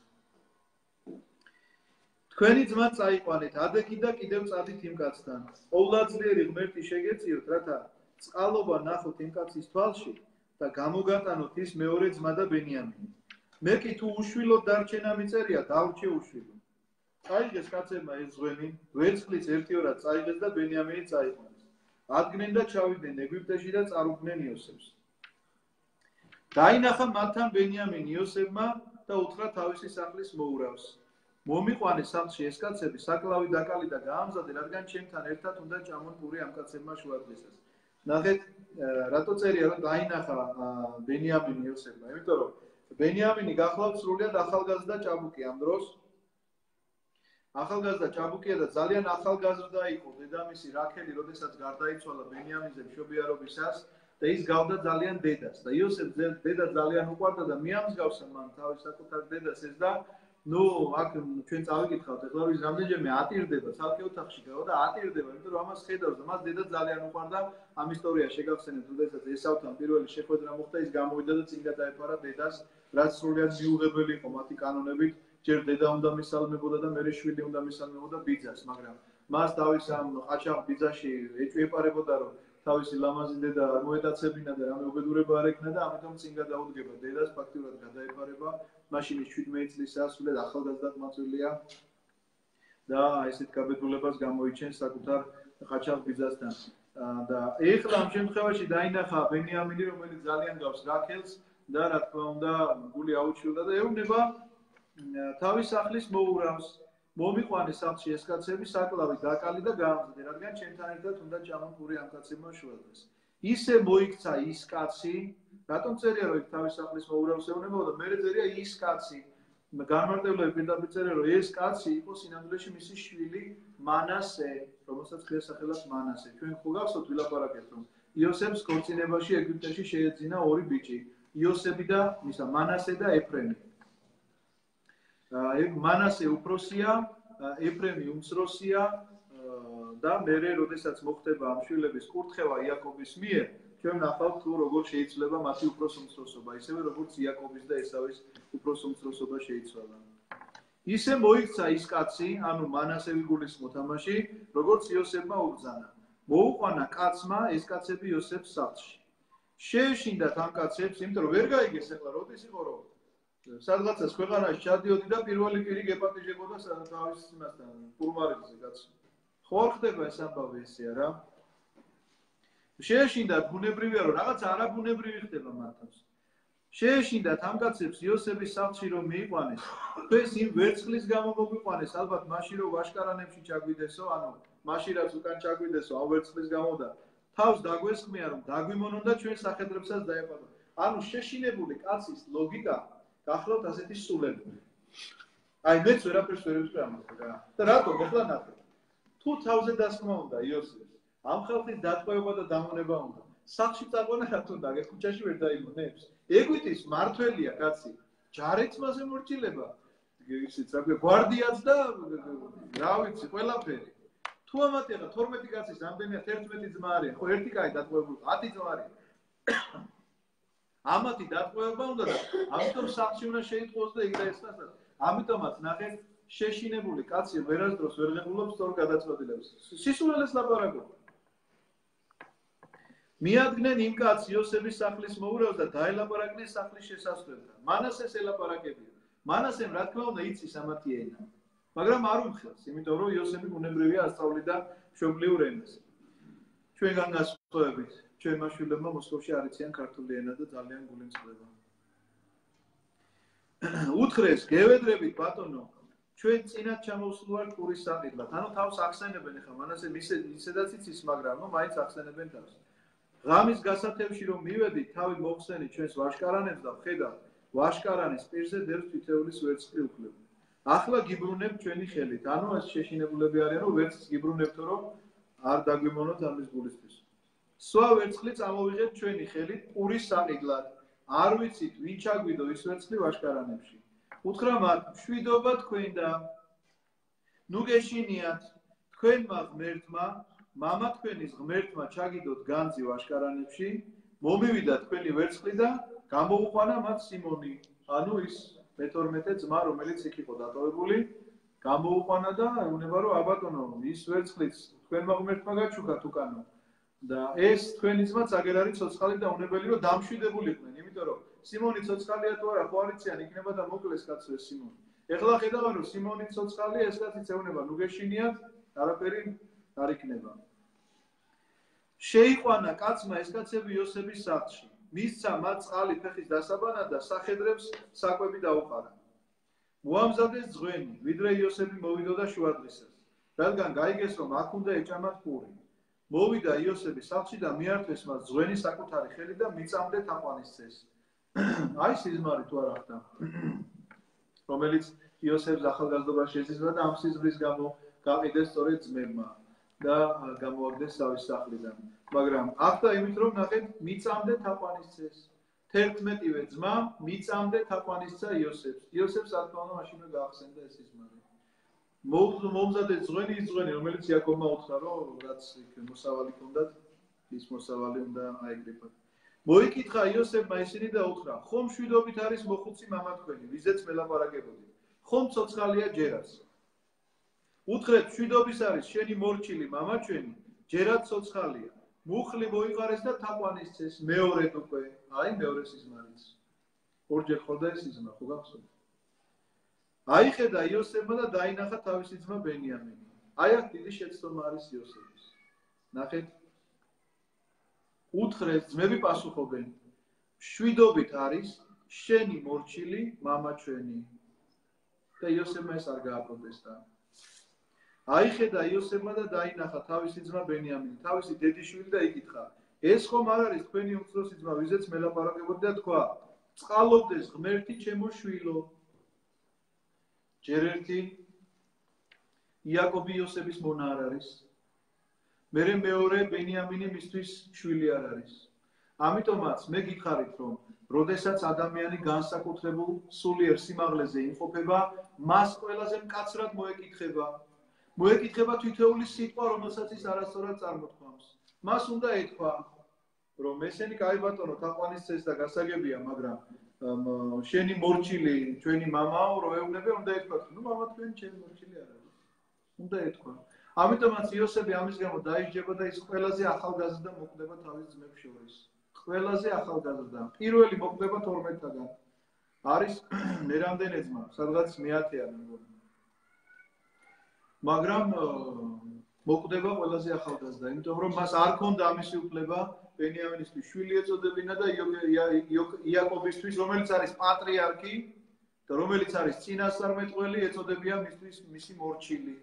თქვენი ძმა წაიყვანეთ, ადექი და კიდევ წადით იმ კაცთან. ყოვლადწლიერი ღმერთი შეგეწიოთ, რათა წყალობა ნახოთ იმ კაცის თვალში და გამოგატანოთ ის მეორე ძმა და ბენიამინი. მე კი თუ უშვილოდ დარჩენა მიწერია, დავრჩე უშვილო. წაიღეს კაცებმა ეს ზღვენი, ვერცხლიც ერთი ორად წაიღეს და ბენიამინი წაიყვანეს. ადგნენ და ჩავიდნენ ეგვიპტეში და წარუდგნენ იოსებს. დაინახა მათთან ბენიამინი იოსებმა და უთხრა თავისი სახლის მოურავს. მომიყვანე სახლში ეს კაცები, საკლავი დაკალი და გაამზადე, რადგან ჩემთან ერთად უნდა ჭამონ პური ამ კაცებმა შუადღისას. ნახეთ, რატო წერია, რომ დაინახა ბენიამინი იოსებმა, იმიტომ რომ ბენიამინი გახლავთ სრულიად ახალგაზრდა ჭაბუკი ამ დროს. ახალგაზრდა ჭაბუკია და ძალიან ახალგაზრდა იყო დედამისი რაქელი, როდესაც გარდაიცვალა ბენიამინზე მშობიარობისას და ის გავდა ძალიან დედას და იოსებს დედა ძალიან უყვარდა და მიამსგავსა მან თავის საკუთარ დედას ეს და ნუ აქ ჩვენ წავიკითხავთ ეხლა რომ ის რამდენჯერმე ატირდება ცალკე ოთახში გავა და ატირდება იმიტომ რომ ამას ხედავს და მას დედა ძალიან უყვარდა ამ ისტორია შეგახსენებთ როდესაც ესავთან პირველი შეხვედრა მოხდა ის გამოვიდა და წინ გადაეფარა დედას რაც სრულიად მიუღებელი იყო მათი კანონებით ჯერ დედა უნდა მისალმებოდა და მერე შვილი უნდა მისალმებოდა ბიძას მაგრამ მას თავის ამ ყაჩაღ ბიძაში ეჭვი ეპარებოდა რომ თავისი ლამაზი დედა არ მოეტაცებინა და რამე უბედურება არ ექნა და ამიტომ წინ გადაუდგება დედას ფაქტიურად გადაეფარება მაშინ ის 17 წლისაა სულ ახალგაზრდა მაწვილია და ესეთ გაბედულებას გამოიჩენს საკუთარ ყაჩაღ ბიძასთან და ეხლა ამ შემთხვევაში დაინახა ბენიამინი რომელიც ძალიან გავს რაქელს და რა თქმა უნდა გული აუჩვილდა და ეუბნება თავის სახლის მოურავს მომიყვანე სახლში ეს კაცები საკლავი დაკალი და გაამზადე რადგან ჩემთან ერთად უნდა ჭამონ პური ამ კაცებმა შუადღეს ისე მოიქცა ის კაცი რატომ წერია რომ თავის სახლის მოურავს ეუბნება და მერე წერია ის კაცი განმარტებლები პირდაპირ წერია რომ ეს კაცი იყო სინამდვილეში მისი შვილი მანასე რომელსაც ქვია სახელად მანასე ჩვენ ხო გახსოვთ ვილაპარაკეთ რომ იოსებს ქორწინებაში ეგვიპტეში შეეძინა ორი ბიჭი იოსები და მისა მანასე და ეფრემი მანასე უფროსია, ეფრემი უმცროსია და მერე როდესაც მოხდება ამ შვილების კურთხევა იაკობის მიერ, ჩვენ ნახავთ თუ როგორ შეიძლება მათი უფროს უმცროსობა, ისევე როგორც იაკობის და ესავის უფროს უმცროსობა შეიცვალა. ისე მოიქცა ის კაცი, ანუ მანასე გულისხმობ თამაში, როგორც იოსებმა უბრძანა. მოუყვანა კაცმა ეს კაცები იოსებს სახლში. შეეშინდათ ამ კაცებს, იმიტომ რომ ვერ გაიგეს ახლა როდის იყო რომ სადღაცას ქვეყანაში ჩადიოდი და პირველი პირი გეპატიჟებოდა თავის იმასთან, პურმარებზე კაცი. ხო არ ხდება ეს ამბავი ესე არა? შეეშინდათ ბუნებრივია რომ რაღაც არაბუნებრივი ხდება მათთვის. შეეშინდათ ამ კაცებს იოსების სახლში რომ მიიყვანეს, თქვენს იმ ვერცხლის გამო მოგვიყვანეს, ალბათ მაშინ რომ ვაშკარანებში ჩაგვიდესო, ანუ მაშინ რაც უკან ჩაგვიდესო ამ ვერცხლის გამო და თავს დაგვესხმია რომ დაგვიმონონ და ჩვენ სახედრებსაც დაეპატო. ანუ შეშინებული კაცის ლოგიკა გახლავთ ასეთი სულელები. აი მეც ვერაფერს ვერ ვიტყვი ამაზე რა. და რატომ ახლა ნახეთ. თუ თავზე დასხმა უნდა იოსებს, ამ ხალხის დატყვევება და დამონება უნდა. სახლში წაყვანა რატომ და ქუჩაში ვერ დაიმონებს? ეგვიტის მართველია კაცი. ჯარიც მასე მორჩილება. ისიც რა ქვია, გვარდიაც და რა ვიცი, ყველაფერი. თუ ამათი ახლა 12 კაცის რამდენია 11 ძმა არის, ხო ერთი კაცი დატყვევებული, 10 ძმა არის. ამათი დატყვევება უნდა და ამიტომ სახლში უნდა შეიტყოს და იქ დაესწრას. ამიტომაც ნახეთ, შეშინებული კაცი ვერასდროს ვერ ღებულობს სწორ გადაწყვეტილებას. სისულელეს ლაპარაკობს. მიადგნენ იმ კაცს იოსების სახლის მოურავს და დაელაპარაკნენ სახლის შესასვლელთან. მანასეს ელაპარაკებია. მანასემ რა თქმა უნდა იცის ამათი ენა. მაგრამ არ უმხელს, იმიტომ რომ იოსები ბუნებრივია ასწავლიდა მშობლიურ ენას. ჩვენგან განსხვავებით, ჩვენმა შვილებმა მოსკოვში არ იციან ქართული ენა და ძალიან გულიმწყდება. უთხრეს, გევედრებით ბატონო, ჩვენ წინათ ჩამოვსულ ვართ პურის საყიდლად. ანუ თავს ახსენებენ ახლა მანასემ ისედაც იცის, მაგრამ მაინც ახსენებენ თავს. ღამის გასათევში რომ მივედით, თავი მოხსენით ჩვენს ვაშკარანებს და ვხედავთ, ვაშკარანის პირზე დევს თითეულის ვერცხლი უკლებ. ახლა გიბრუნებთ ჩვენი ხელით. ანუ ეს შეშინებულები არიან, რომ ვერცხლს გიბრუნებთ, რომ არ დაგვიმონოთ ამის გულისთვის. სვა ვერცხლი წამოვიღეთ ჩვენი ხელით პურის საყიდლად. არ ვიცით, ვინ ჩაგვიდო ის ვერცხლი ვაშკარანებში. უთხრა მათ, მშვიდობა თქვენ და ნუ გეშინიათ, თქვენმა ღმერთმა მამა თქვენის ღმერთმა ჩაგიდოთ განძი ვაშკარანებში, მომივიდა თქვენი ვერცხლი და გამოუყვანა მათ სიმონი, ანუ ის მე-12 ძმა, რომელიც იქ იყო დატოვებული, გამოუყვანა და ეუბნება რომ აბატონო, ის ვერცხლიც თქვენმა ღმერთმა გაჩუქათ უკანო და ეს თქვენი ძმა წაგერ არის ცოცხალი და უნებელი რომ დამშვიდებულიყვნენ, იმიტომ რომ სიმონი ცოცხალია თუ არა, ხო არ იციან, იქნება და მოკლეს კაცო ეს სიმონი. ეხლა ხედავენ რომ სიმონი ცოცხალია, ეს კაციც ეუბნება, ნუ გეშინიათ, არაფერი არ იქნება. შეიყვანა კაცმა ეს კაცები იოსების სახლში. მისცა მათ წყალი ფეხის დასაბანად და სახედრებს საკვები დაუყარა. მოამზადეს ძღვენი, ვიდრე იოსები მოვიდოდა შუადღისას, რადგან გაიგეს რომ აქ უნდა ეჭამათ პური. მოვიდა იოსები სახლში და მიართვეს მას ძღვენი საკუთარი ხელით და მიწამდე თაყვანისცეს. აი სიზმარი თუ არა ხდა, რომელიც იოსებს ახალგაზრდობაში შეძინა და ამ სიზმრის გამო გაყიდეს სწორედ ძმებმა და გამოაგდეს თავის სახლიდან. მაგრამ ახლა იმით რომ ნახეთ, მიწამდე თაყვანისცეს. 11-ვე ძმა მიწამდე თაყვანისცა იოსებს. იოსებს რა თქმა უნდა მაშინვე გაახსენდა ეს სიზმარი. მომზადეს ძღვენი, ის ძღვენი, რომელიც იაკობმა უთხრა, რომ რაც იქ მოსავალი ჰქონდათ, ის მოსავალი უნდა აეკრიფათ. მოიკითხა იოსებმა ისინი და უთხრა, ხომ მშვიდობით არის მოხუცი მამა თქვენი, ვიზეც მელაპარაკებოდით. ხომ ცოცხალია ჯერაც. უთხრეთ, მშვიდობის არის შენი მორჩილი მამა ჩვენი, ჯერაც ცოცხალია. მუხლი მოიყარეს და თაყვანისცეს, მეორედ უკვე, აი მეორე სიზმარიც. ორჯერ ხორდა ეს სიზმა, ხო გახსოვთ? აიხედა იოსებმა და დაინახა თავისი ძმა ბენიამინი. აი აქ დიდი შეცდომა არის იოსების. ნახეთ. უთხრეს, ძმები პასუხობენ, მშვიდობით არის შენი მორჩილი მამა ჩვენი. და იოსებმა ეს არ გააპროტესტა. აიხედა იოსებმა და დაინახა თავისი ძმა ბენიამინი, თავისი დედიშვილი და იკითხა, ეს ხომ არ არის თქვენი უმცროსი ძმა, ვიზეც მელაპარაკებოდი და თქვა, წყალობდეს ღმერთი ჩემო შვილო. ჯერ ერთი იაკობი იოსების მონა არ არის. მერე მეორე ბენიამინი მისთვის შვილი არ არის. ამიტომაც მე გითხარით, რომ როდესაც ადამიანი განსაკუთრებულ სულიერ სიმაღლეზე იმყოფება, მას ყველაზე მკაცრად მოეკითხება თითოეული სიტყვა, რომელსაც ის არასწორად წარმოთქვამს. მას უნდა ეთქვა, რომ ესენი კაი ბატონო თაყვანისცეს და გასაგებია, მაგრამ შენი მორჩილი ჩვენი მამაო რო ეუბნები უნდა ეთქვათ, ნუ მამა თქვენი ჩემი მორჩილი არ არის. უნდა ეთქვა. ამიტომაც იოსები ამის გამო დაიჯება და ის ყველაზე ახალგაზრდა მოკვდება თავის ძმებს შორის. ყველაზე ახალგაზრდა. პირველი მოკვდება 12-დან. არის მე რამდენი ძმა, სადღაც მე-10-ია მეგონი. მაგრამ მოკვდება ყველაზე ახალგაზრდა, იმიტომ რომ მას არ ქონდა ამისი უფლება ბენიამინისთვის შვილი ეწოდებინა და იაკობისთვის, რომელიც არის პატრიარქი და რომელიც არის წინასწარმეტყველი, ეწოდებია მისთვის მისი მორჩილი.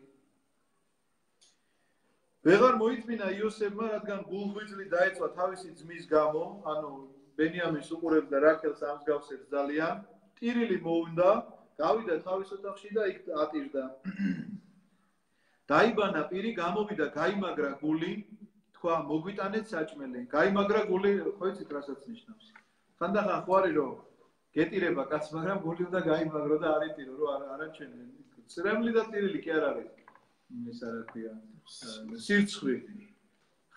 ვეღარ მოიწმინა იოსებმა, რადგან გულღვიძლი დაეწვა თავისი ძმის გამო, ანუ ბენიამინს უყურებდა რაქელს ამსგავსებს ძალიან, ტირილი მოუნდა, გავიდა თავის ოთახში და იქ ატირდა. დაიბანა პირი, გამოვიდა, გაიმაგრა გული, თქვა, მოგვიტანეთ საჭმელი. გაიმაგრა გული, ხო იცით რასაც ნიშნავს. ხანდახან ხო არის რომ გეტირება კაც, მაგრამ გული უნდა გაიმაგრო და არ იტირო, რომ არაჩვენე. წრემლი და ტირილი კი არ არის. ეს რა ქვია, სირცხვი.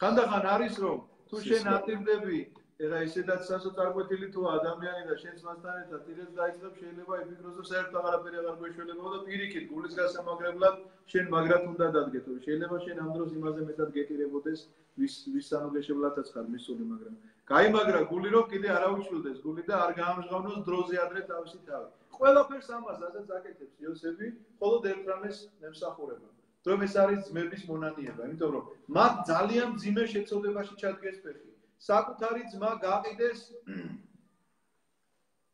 ხანდახან არის რომ თუ შენ ატირდები, ეხა ისედაც სასოწარკვეთილი თუ ადამიანი და შენს მასთან ერთად ტირებს დაიწყებ, შეიძლება იფიქროს რომ საერთოდ აღარაფერი აღარ გვეშველებაო და პირიქით გულის გასამაგრებლად შენ მაგრად უნდა დადგეთო. შეიძლება შენ ამ დროს იმაზე მეტად გეტირებოდეს, ვის სამოგეშებლათაც ხარ მისული, მაგრამ გაიმაგრა გული რომ კიდე არ აუჩვილდეს გული და არ გაამჟღავნოს დროზე ადრე თავისი თავი. ყველაფერს ამას ასაც აკეთებს იოსები, მხოლოდ ერთ რამეს ემსახურება. რომ ეს არის ძმების მონანიება, იმიტომ რომ მათ ძალიან მძიმე შეცოდებაში ჩადგეს ფეხი. საკუთარი ძმა გაყიდეს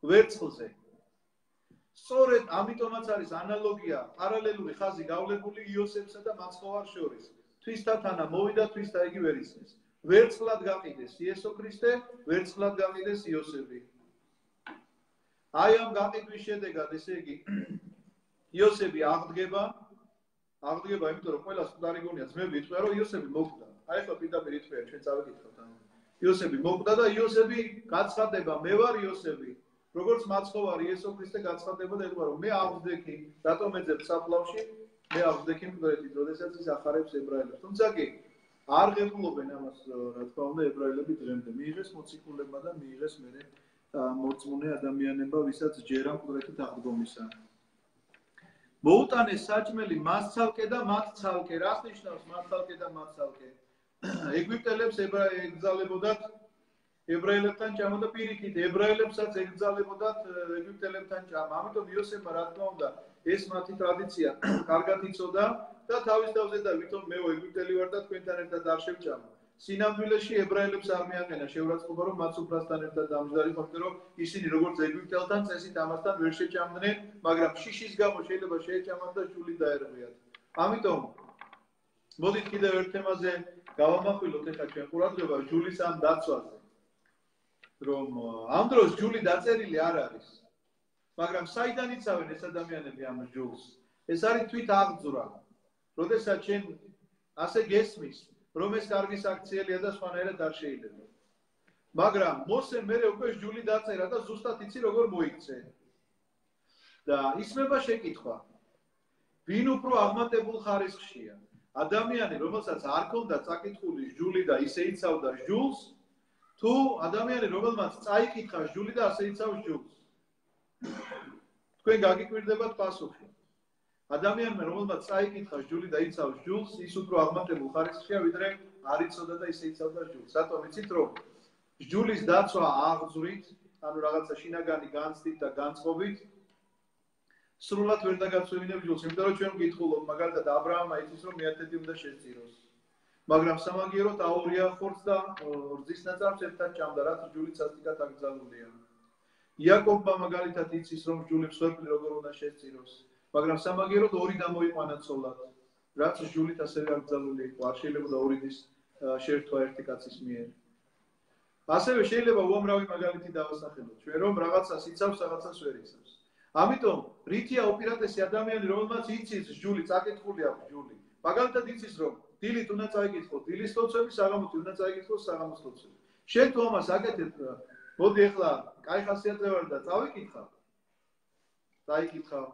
ვერცხლზე. სწორედ ამიტომაც არის ანალოგია, პარალელური ხაზი გავლებული იოსებსა და მაცხოვარ შორის. თვისთათანა მოვიდა, თვისთა იგი ვერ ისმის. ვერცხლად გაყიდეს იესო ქრისტე, ვერცხლად გაყიდეს იოსები. აი ამ გაყიდვის შედეგად, ესე იგი, იოსები აღდგება, იმიტომ რომ ყველას მკვდარი გონია ძმები იტყვია, რომ იოსები მოკვდა. აი ხო პირდაპირ იტყვია, ჩვენ წავეკითხავთ ამ. იოსები მოკვდა და იოსები გაცხადება, მე ვარ იოსები. როგორც მაცხოვარი იესო ქრისტე გაცხადება და ეტყვა, რომ მე აღვდექი, რატომ ეძებ საფლავში, მე აღვდექი მკვდრეთით, როდესაც ის ახარებს ებრაელებს. თუმცა კი არ ღებულობენ ამას, რა თქმა უნდა, ებრაელები დღემდე. მიიღეს მოციქულებმა და მიიღეს მერე მორწმუნე ადამიანებმა, ვისაც ჯერა მკვდრეთით აღდგომისა. მოუტანეს საჭმელი მას ცალკე და მათ ცალკე. რას ნიშნავს მას ცალკე და მათ ცალკე? ეგვიპტელებს ეკრძალებოდათ ებრაელებთან ჭამა და პირიქით ებრაელებსაც ეკრძალებოდათ ეგვიპტელებთან ჭამა. ამიტომ იოსებმა რა თქმა უნდა ეს მათი ტრადიცია კარგად იცოდა და თავის თავზე და ვითომ მე ეგვიპტელი ვარ და თქვენთან ერთად არ შევჭამა. სინამდვილეში ებრაელებს არ მიაყენა შეურაცხყოფა, რომ მათ სუფრასთან ერთად დამჯდარი ხართ, რომ ისინი როგორც ეგვიპტელთან წესით ამასთან ვერ შეჭამდნენ, მაგრამ შიშის გამო შეიძლება შეეჭამათ და ჟული დაერღვიათ. ამიტომ მოდით კიდევ ერთ თემაზე გავამახვილოთ ეხლა ჩვენ ყურადღება ჟულის ამ დაცვაზე. რომ ამ დროს ჟული დაწერილი არ არის. მაგრამ საიდან იცავენ ეს ადამიანები ამ ჟულს? ეს არის თვით აღძვრა. როდესაც შენ ასე გესმის, რომ ეს კარგი საქციელია და სხვანაირად არ შეიძლება. მაგრამ მოსემ მერე უკვე ჟული დაწერა და ზუსტად იცი როგორ მოიქცე. და ისმება შეკითხვა. ვინ უფრო აღმატებულ ხარისხშია? ადამიანი, რომელსაც არ ქონდა წაკითხული ჟული და ისე იცავდა ჟულს, თუ ადამიანი, რომელმაც წაიკითხა ჟული და ასე იცავს ჟულს. თქვენ გაგიკვირდებათ პასუხი. ადამიანმა, რომელმაც წაიკითხა ჟული და იცავს ჟულს, ის უფრო აღმატებულ ხარისხშია, ვიდრე არ იცოდა და ისე იცავდა ჟულს. რატომ იცით, რომ ჟულის დაცვა აღძვრით, ანუ რაღაცა შინაგანი განცდით და განწყობით, სრულად ვერ დაგაცვევინებ ჟულს, იმიტომ რომ ჩვენ ვკითხულობ, მაგალითად აბრაამმა იცის, რომ მეათედი უნდა შეწიროს. მაგრამ სამაგიეროდ აურია ხორცს და რძის ნაწარმს ერთად ჭამდა, რაც ჟული სასტიკად აკრძალულია. იაკობმა მაგალითად იცის, რომ ჟული მსხვერპლი როგორ უნდა შეწიროს. მაგრამ სამაგიეროდ ორი დამოიყვანა ცოლად, რაც ჟულით ასევე აკრძალული იყო, არ შეიძლება ორი დის შეერთვა ერთი კაცის მიერ. ასევე შეიძლება უამრავი მაგალითი დავასახელოთ, ჩვენ რომ რაღაცას იცავს, რაღაცას ვერ იცავს. ამიტომ რითია უპირატესი ადამიანი, რომელმაც იცის ჟული, წაკითხული აქვს ჟული. მაგალითად იცის, რომ დილით უნდა წაიკითხო დილის ლოცვები, საღამოთი უნდა წაიკითხო საღამოს ლოცვები. შენ თუ ამას აკეთებ, მოდი ახლა კაი ხასიათზე ვარ და წავიკითხავ. წაიკითხავ.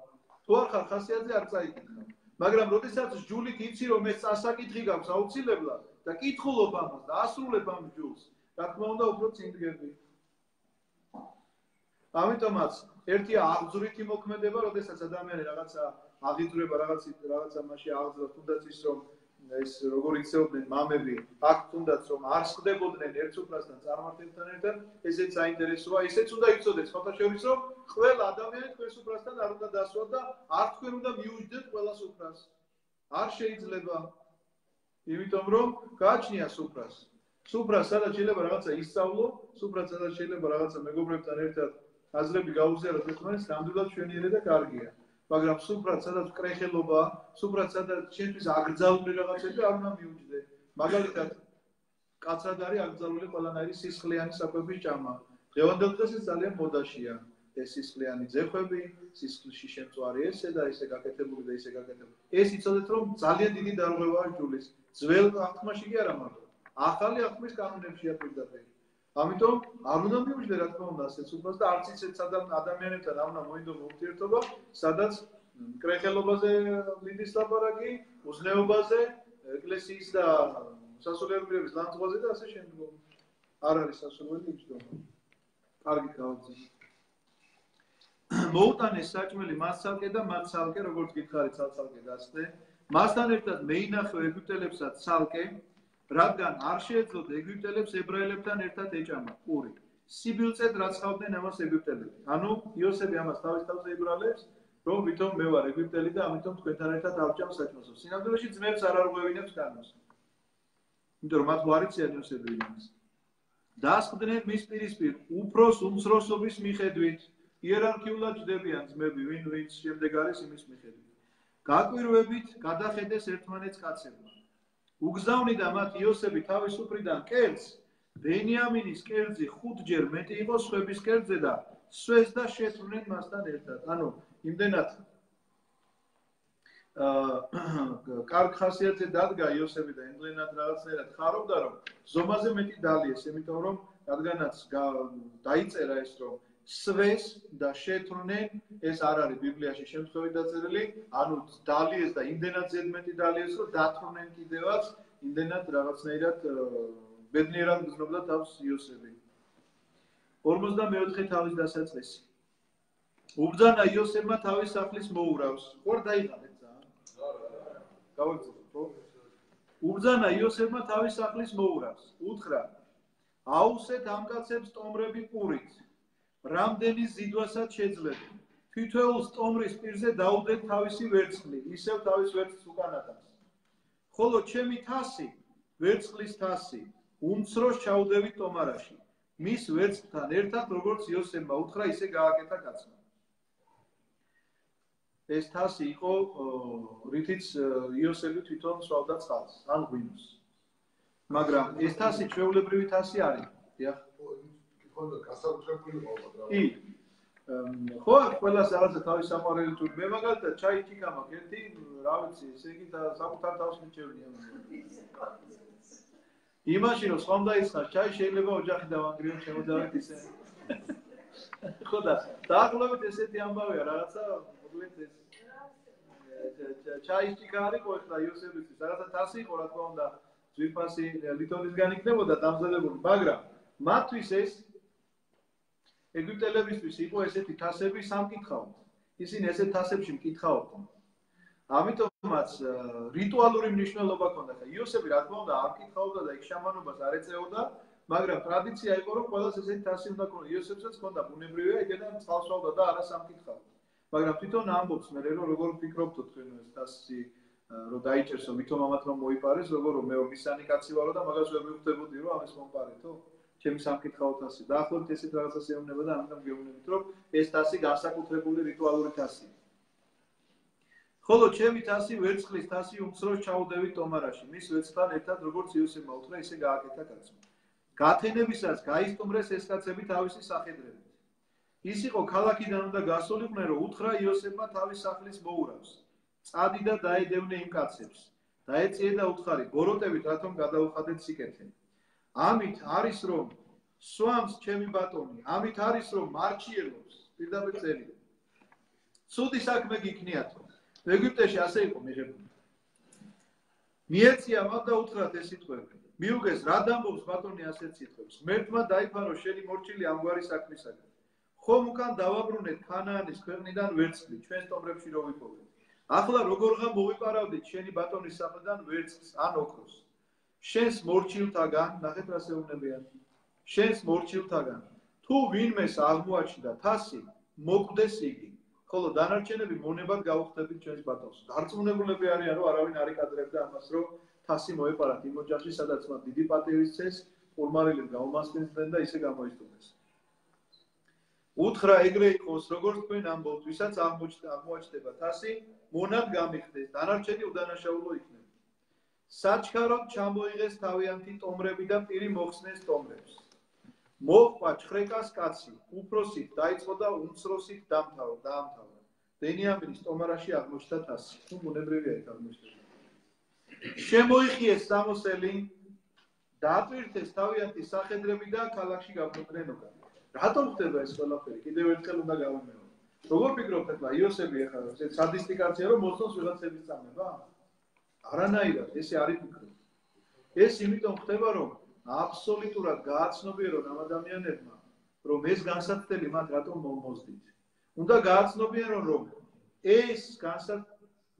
თუ არ ხარ ხასიათზე არ წაიკითხავ. მაგრამ როდესაც ჟულით იცი, რომ ეს წასაკითხი გაქვს აუცილებლად და კითხულობ ამას და ასრულებ ამ ჟულს, რა თქმა უნდა, უფრო წინ დგები. ამიტომაც ერთი აღძვრითი მოქმედება, როდესაც ადამიანი რაღაცა აღიძვრება, რაღაცა მასში აღძრას, თუნდაც ის რომ ეს როგორ იცეობდნენ მამები, აქ თუნდაც რომ არ სხდებოდნენ ერთ სუფრასთან წარმართებთან ერთად, ესეც საინტერესოა, ისეც უნდა იცოდეს ხოთაშორის რომ ყველა ადამიანი თქვენ სუფრასთან არ უნდა დასვათ და არ თქვენ უნდა მიუჯდეთ ყველა სუფრას. არ შეიძლება. იმიტომ რომ გააჩნია სუფრას. სუფრას სადაც შეიძლება რაღაცა ისწავლო, სუფრას სადაც შეიძლება რაღაცა მეგობრებთან ერთად აზრები გაუზიაროთ ერთმანეთს, ნამდვილად მშვენიერი და კარგია. მაგრამ სუფრად სადაც კრეხელობა, სუფრად სადაც შენთვის აკრძალული რაღაცები არ უნდა მიუჯდე. მაგალითად, კაცად არის აკრძალული ყველანაირი სისხლიანი საკვების ჭამა. დღევანდელ დღეს ეს ძალიან მოდაშია. ეს სისხლიანი ძეხვები, სისხლში შემწვარი ესე და ესე გაკეთებული და ისე გაკეთებული. ეს იცოდეთ რომ ძალიან დიდი დარღვევაა ჯულის. ძველ აღთქმაში კი არა მარტო. ახალი აღთქმის კანონებშია პირდაპირ. ამიტომ არ უნდა მიუჯდე რა თქმა უნდა ასეთ სუფრას და არც ისეთ ადამიანებთან არ უნდა მოინდომო ურთიერთობა, სადაც კრეხელობაზე ლიდის ლაპარაკი, უზნეობაზე, ეკლესიის და სასულიერებლების ლანძღვაზე და ასე შემდგომ. არ არის სასურველი იცდომა. კარგი გავაგზავნე. მოუტანეს საჭმელი მას ცალკე და მათ ცალკე, როგორც გითხარით, ცალ-ცალკე დასწრე. მასთან ერთად მეინახო ეგვიპტელებსაც ცალკე, რადგან არ შეეძლოთ ეგვიპტელებს ებრაელებთან ერთად ეჭამა პური. სიბილწედ რაც ხავდნენ ამას ეგვიპტელები. ანუ იოსები ამას თავის თავზე იბრალებს, რომ ვითომ მე ვარ ეგვიპტელი და ამიტომ თქვენთან ერთად ავჭამ საჭმელს. სინამდვილეში ძმებს არ არღვევინებს განოს. იმიტომ რომ მათ უარიციან იოსები იმას. დასხდნენ მის პირისპირ უფროს უმცროსობის მიხედვით. იერარქიულად ჯდებიან ძმები, ვინც შემდეგ არის იმის მიხედვით. გაკვირვებით გადახედეს ერთმანეთს კაცებმა. უგზავნიდა მათ იოსები თავისუფლიდან კერძს, ბენიამინის კერძი 5 ჯერ მეტი იყო სხვების კერძზე და სვეს და შეცვლნენ მასთან ერთად. ანუ იმდენად კარგ ხასიათზე დადგა იოსები და იმდენად რაღაცნაირად ხარობდა, რომ ზომაზე მეტი დალიეს, იმიტომ რომ რადგანაც დაიწერა ეს რომ სვეს და შეცვლნენ, ეს არ არის ბიბლიაში შემთხვევით დაწერილი, ანუ დალიეს და იმდენად ზედმეტი დალიეს, რომ დათრონენ კიდევაც, იმდენად რაღაცნაირად ბედნიერად გრძნობდა თავს იოსები. 44 თავის დასაწყისი. უბრძანა იოსებმა თავის სახლის მოურავს. ხوار დაიღალეთ ძალიან. გავაგზავნოთ, ხო? უბრძანა იოსებმა თავის სახლის მოურავს. უთხრა: აუსეთ ამ კაცებს სტომრები პურით. რამდენი ზიდვასაც შეძლებენ. თითოეულ სტომრის პირზე დაუდეთ თავისი ვერცხლი, ისევ თავის ვერცხლს უკანათავს. ხოლო ჩემი თასი, ვერცხლის თასი, უმცროს ჩაუდევით ტომარაში. მის ვერცხლთან ერთად, როგორც იოსებმა უთხრა, ისე გააკეთა კაცმა. ეს თასი იყო, რითიც იოსები თვითონ სვავდა წყალს, ან ღვინოს. მაგრამ ეს თასი ჩვეულებრივი თასი არის. დიახ. ხონდა გასაკუთრებული ყოლა. კი. ხო, ყველას რაღაცა თავის საყვარელი თუ მე მაგალითად ჩაი ჭიქა მაქვს ერთი, რა ვიცი, ესე იგი საკუთარ თავს მიჩევნია. იმაში რომ სხვა დაიცხარ, ჩაი შეიძლება ოჯახი დავანგრიო, შემოძავეთ ისე. ხო და დაახლოებით ესეთი ამბავია რაღაცა, მოკლედ ეს ჩაი ჭიქა არის ყოველდღე იოსებისთვის, რაღაცა თასი იყო, რა თქმა უნდა, ძვირფასი ლითონისგან იქნებოდა დამზადებული, მაგრამ მათთვის ეს ეგვიპტელებისთვის იყო ესეთი თასები სამკითხაოდ. ისინი ესეთ თასებში მკითხაობდნენ. ამიტომაც რიტუალური მნიშვნელობა ჰქონდა. იოსები რა თქმა უნდა არ მკითხაობდა და იქ შამანობას არ ეწეოდა, მაგრამ ტრადიცია იყო რომ ყველას ესეთი თასი უნდა ქონოდა. იოსებსაც ჰქონდა ბუნებრივია, იქიდან წყალს ვავდა და არა სამკითხაოდ. მაგრამ თვითონ ამბობს მე რომ როგორ ფიქრობთ თქვენ ეს თასი რომ დაიჭერსო, ვითომ ამათ რომ მოიპარეს, როგორ რომ მე მისანი კაცი ვარო და მაგას ვერ მივხვდებოდი რომ ამის მომპარეთო. ჩემი სამკითხაოდ თასი. დაახლოებით ესეთ რაღაცას ეუბნება და ამიტომ გეუბნებით, რომ ეს თასი განსაკუთრებული რიტუალური თასია. ხოლო ჩემი თასი ვერცხლის თასი უმცროს ჩაუდევით ტომარაში. მის ვერცხლთან ერთად როგორც იოსებმა უთხრა, ისე გააკეთა კაცმა. გათენებისას გაისტუმრეს ეს კაცები თავისი სახედრებით. ის იყო ქალაქიდან უნდა გასულიყვნენ, რომ უთხრა იოსებმა თავის სახლის მოურავს. წადი და დაედევნე იმ კაცებს. დაეწიე და უთხარი, ბოროტებით რათომ გადაუხადეთ სიკეთე. ამით არის რომ სვამს ჩემი ბატონი, ამით არის რომ მარჩიელობს, პირდაპირ წერია. ცუდი საქმე გიქნიათო. ეგვიპტეში ასე იყო მიღებული. მიეწია მათ და უთხრათ ეს სიტყვები. მიუგეს რა დამბობს ბატონი ასეთ სიტყვებს ღმერთმა დაიფარო შენი მორჩილი ამგვარი საქმისაგან ხომ უკან დავაბრუნეთ ქანაანის ქვეყნიდან ვერცხლი ჩვენს ტომრებში რო ვიპოვეთ ახლა როგორღა მოვიპარავდით შენი ბატონის სახელიდან ვერცხლს ან ოქროს შენს მორჩილთაგან ნახეთ რა შეუნებიან შენს მორჩილთაგან თუ ვინმეს აღმოაჩნდა თასი მოკვდეს იგი ხოლო დანარჩენები მონებად გავხდებით ჩვენს ბატონს დარწმუნებულები არიან რომ არავინ არ იკადრებდა ამას რომ თასი მოეპარათ იმ ოჯახში სადაც მათ დიდი პატივი სცეს პურმარილებს გაუმასპინძლდნენ და ისე გამოისტუმეს უთხრა ეგრე იყოს როგორც თქვენ ამბობთ ვისაც აღმოაჩნდება თასი მონად გამიხდეს დანარჩენი უდანაშაულო იქნება საჩქაროდ ჩამოიღეს თავიანთი ტომრები და პირი მოხსნეს ტომრებს მოყვა ჩხრეკას კაცი უფროსით დაიწყო და უმცროსით დაამთავრა ბენიამინის ტომარაში აღმოჩნდა თასი თუ ბუნებრივია ეს აღმოჩნდა შემოიხიეს სამოსელი დაატვირთეს თავიანთი სახედრები და ქალაქში გაბრუნდნენ უკან რატომ ხდება ეს ყველაფერი კიდევ ერთხელ უნდა გავიმეორო როგორ ფიქრობთ ახლა იოსები ახლა ეს სადისტი კაცია რომ მოსწონს ვიღაცების წამება არანაირად ესე არ იფიქროთ ეს იმიტომ ხდება რომ აბსოლუტურად გააცნობიერონ ამ ადამიანებმა რომ ეს განსაცდელი მათ რატომ მომოძდით უნდა გააცნობიერონ რომ ეს